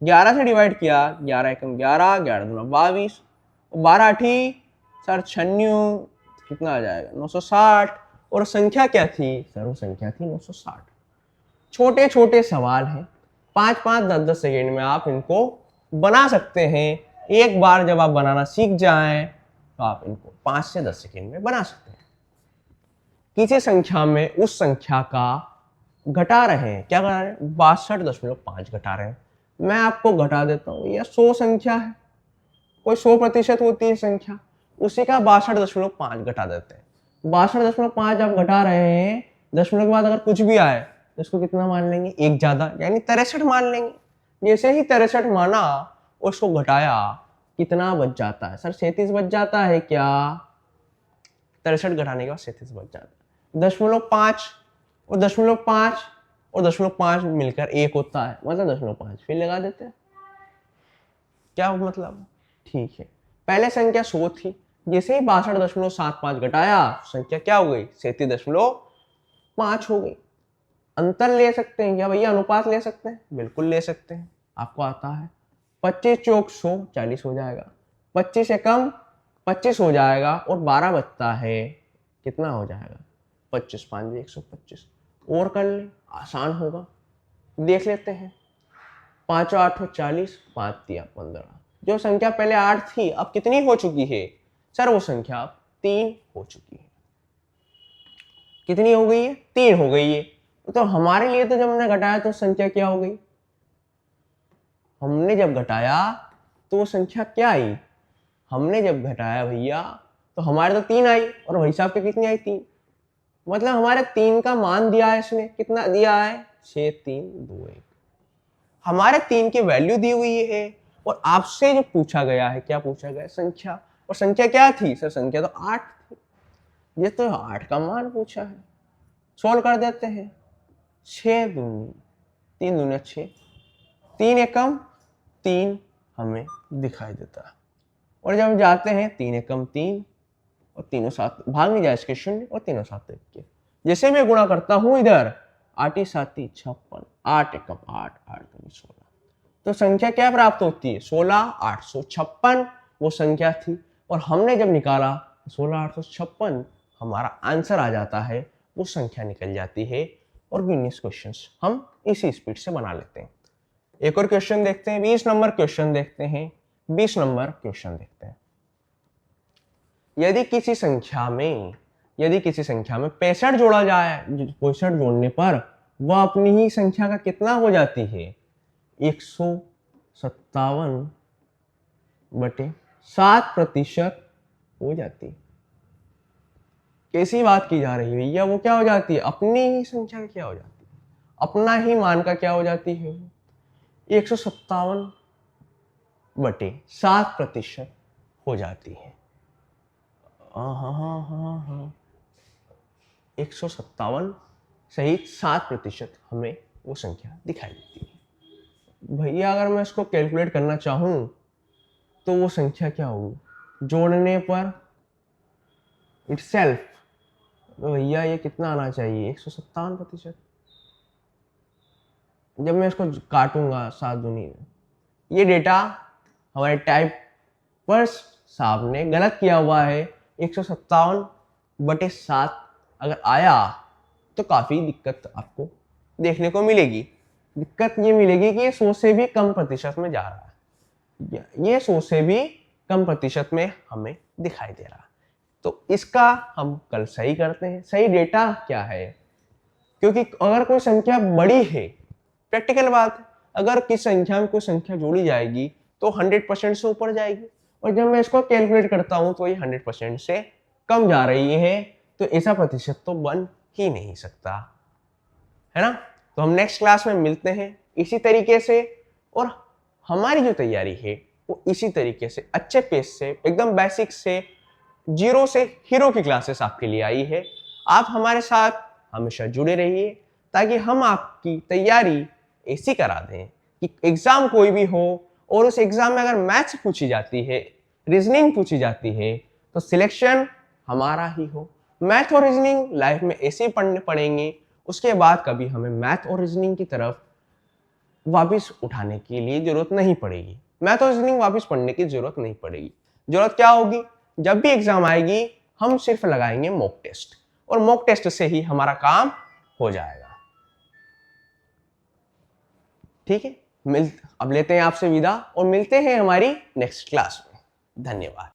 11 से डिवाइड किया, 11 एकम 11, 11 दूना 22, 12 आठी सर 96, कितना आ जाएगा 960। और संख्या क्या थी सर? वो संख्या थी 960। छोटे छोटे सवाल हैं, 5-5, 10-10 सेकेंड में आप इनको बना सकते हैं। एक बार जब आप बनाना सीख जाएं तो आप इनको 5 से 10 सेकेंड में बना सकते हैं। किसी संख्या में उस संख्या का घटा रहे हैं, क्या घटा रहे हैं? 62.5 घटा रहे हैं। मैं आपको घटा देता हूँ, यह 100 संख्या है, कोई 100% होती है संख्या, उसी का 62.5 घटा देते हैं। 62.5 आप घटा रहे हैं, दशमलव के बाद अगर कुछ भी आए तो इसको कितना मान लेंगे? एक ज्यादा, यानी 63 मान लेंगे। जैसे ही 63 माना उसको घटाया, कितना बच जाता है सर? 37 बच जाता है क्या? 63 घटाने के बाद 37 बच जाता है। 0.5 और 0.5 और 0.5 मिलकर 1 होता है, मतलब 0.5 फिर लगा देते हैं। क्या मतलब? ठीक है, पहले संख्या 100 थी, जैसे ही 62.75 घटाया संख्या क्या हो गई? 37.5 हो गई। अंतर ले सकते हैं क्या भैया? अनुपात ले सकते हैं? बिल्कुल ले सकते हैं, आपको आता है। 25 चौक 100, 40 हो जाएगा। 25 से कम 25 हो जाएगा और 12 बचता है, कितना हो जाएगा? 25 5 125। और कर ले, आसान होगा, देख लेते हैं। 5 8 40, 5 3 15। जो संख्या पहले 8 थी अब कितनी हो चुकी है सर? वो संख्या अब 3 हो चुकी है। कितनी हो गई है? 3 हो गई है। तो हमारे लिए तो जब हमने घटाया तो संख्या क्या हो गई? हमने जब घटाया तो वो संख्या क्या आई? हमने जब घटाया भैया तो हमारे तो 3 आई, और भाई साहब के कितनी आई? 3। मतलब हमारे 3 का मान दिया है इसने, कितना दिया है? 6 3 2 1। हमारे 3 की वैल्यू दी हुई है, और आपसे जो पूछा गया है, क्या पूछा गया? संख्या। और संख्या क्या थी सर? संख्या तो 8 थी। ये तो 8 का मान पूछा है, सोल्व कर देते हैं। 6 दूनी 3 दूनी 6, 3 एकम 3 हमें दिखाई देता है। और जब हम जाते हैं 3 एकम 3 और 3 7 भाग नहीं जाए इसके 0 और 3 7 1। जैसे मैं गुणा करता हूं इधर 8 7 56, 8 एकम 8, 8 दूनी 16। तो संख्या क्या प्राप्त होती है? 16 856 वो संख्या थी, और हमने जब निकाला 16 856 हमारा आंसर आ जाता है, वो संख्या निकल जाती है। और गिनीज क्वेश्चंस हम इसी स्पीड से बना लेते हैं। एक और क्वेश्चन देखते हैं, 20 नंबर क्वेश्चन देखते हैं। 20 नंबर क्वेश्चन देखते हैं। यदि किसी संख्या में 65 जोड़ा जाए, 65 जोड़ने पर वह अपनी ही संख्या का कितना हो जाती है? 157/7% हो जाती है। कैसी बात की जा रही है भैया? वो क्या हो जाती है? अपनी ही संख्या का क्या हो जाती है? अपना ही मान का क्या हो जाती है? 157/7% हो जाती है। हाँ, 157 सहित 7% हमें वो संख्या दिखाई देती है। भैया अगर मैं इसको कैलकुलेट करना चाहूं तो वो संख्या क्या होगी? जोड़ने पर इटसेल्फ, तो भैया ये कितना आना चाहिए? 157%। जब मैं इसको काटूंगा 7 दूनी, ये डेटा हमारे टाइप पर साहब ने गलत किया हुआ है। 157/7 अगर आया तो काफी दिक्कत आपको देखने को मिलेगी। दिक्कत ये मिलेगी कि ये 100 से भी कम प्रतिशत में जा रहा है, ये 100 से भी कम प्रतिशत में हमें दिखाई दे रहा है। तो इसका हम कल सही करते हैं। सही डेटा क्या है? क्योंकि अगर कोई संख्या बड़ी है, प्रैक्टिकल बात है, अगर किस संख्या में कोई संख्या जोड़ी जाएगी तो 100% से ऊपर जाएगी, और जब मैं इसको कैलकुलेट करता हूं तो ये 100% से कम जा रही है, तो ऐसा प्रतिशत तो बन ही नहीं सकता, है ना? तो हम नेक्स्ट क्लास में मिलते हैं इसी तरीके से, और हमारी जो तैयारी है वो इसी तरीके से अच्छे पेज से, एकदम बेसिक से, जीरो से हीरो की क्लासेस आपके लिए आई है। आप हमारे साथ हमेशा जुड़े रहिए, ताकि हम आपकी तैयारी ऐसी करा दें कि एग्जाम कोई भी हो और उस एग्जाम में अगर मैथ्स पूछी जाती है, रीजनिंग पूछी जाती है, तो सिलेक्शन हमारा ही हो। मैथ और रीजनिंग लाइफ में ऐसे ही पढ़ने पड़ेंगे, उसके बाद कभी हमें मैथ और रीजनिंग की तरफ वापस उठाने के लिए जरूरत नहीं पड़ेगी, मैथ और रीजनिंग वापस पढ़ने की जरूरत नहीं पड़ेगी। जरूरत क्या होगी, जब भी एग्जाम आएगी हम सिर्फ लगाएंगे मॉक टेस्ट, और मॉक टेस्ट से ही हमारा काम हो जाएगा। ठीक है, अब लेते हैं आपसे विदा और मिलते हैं हमारी नेक्स्ट क्लास में। धन्यवाद।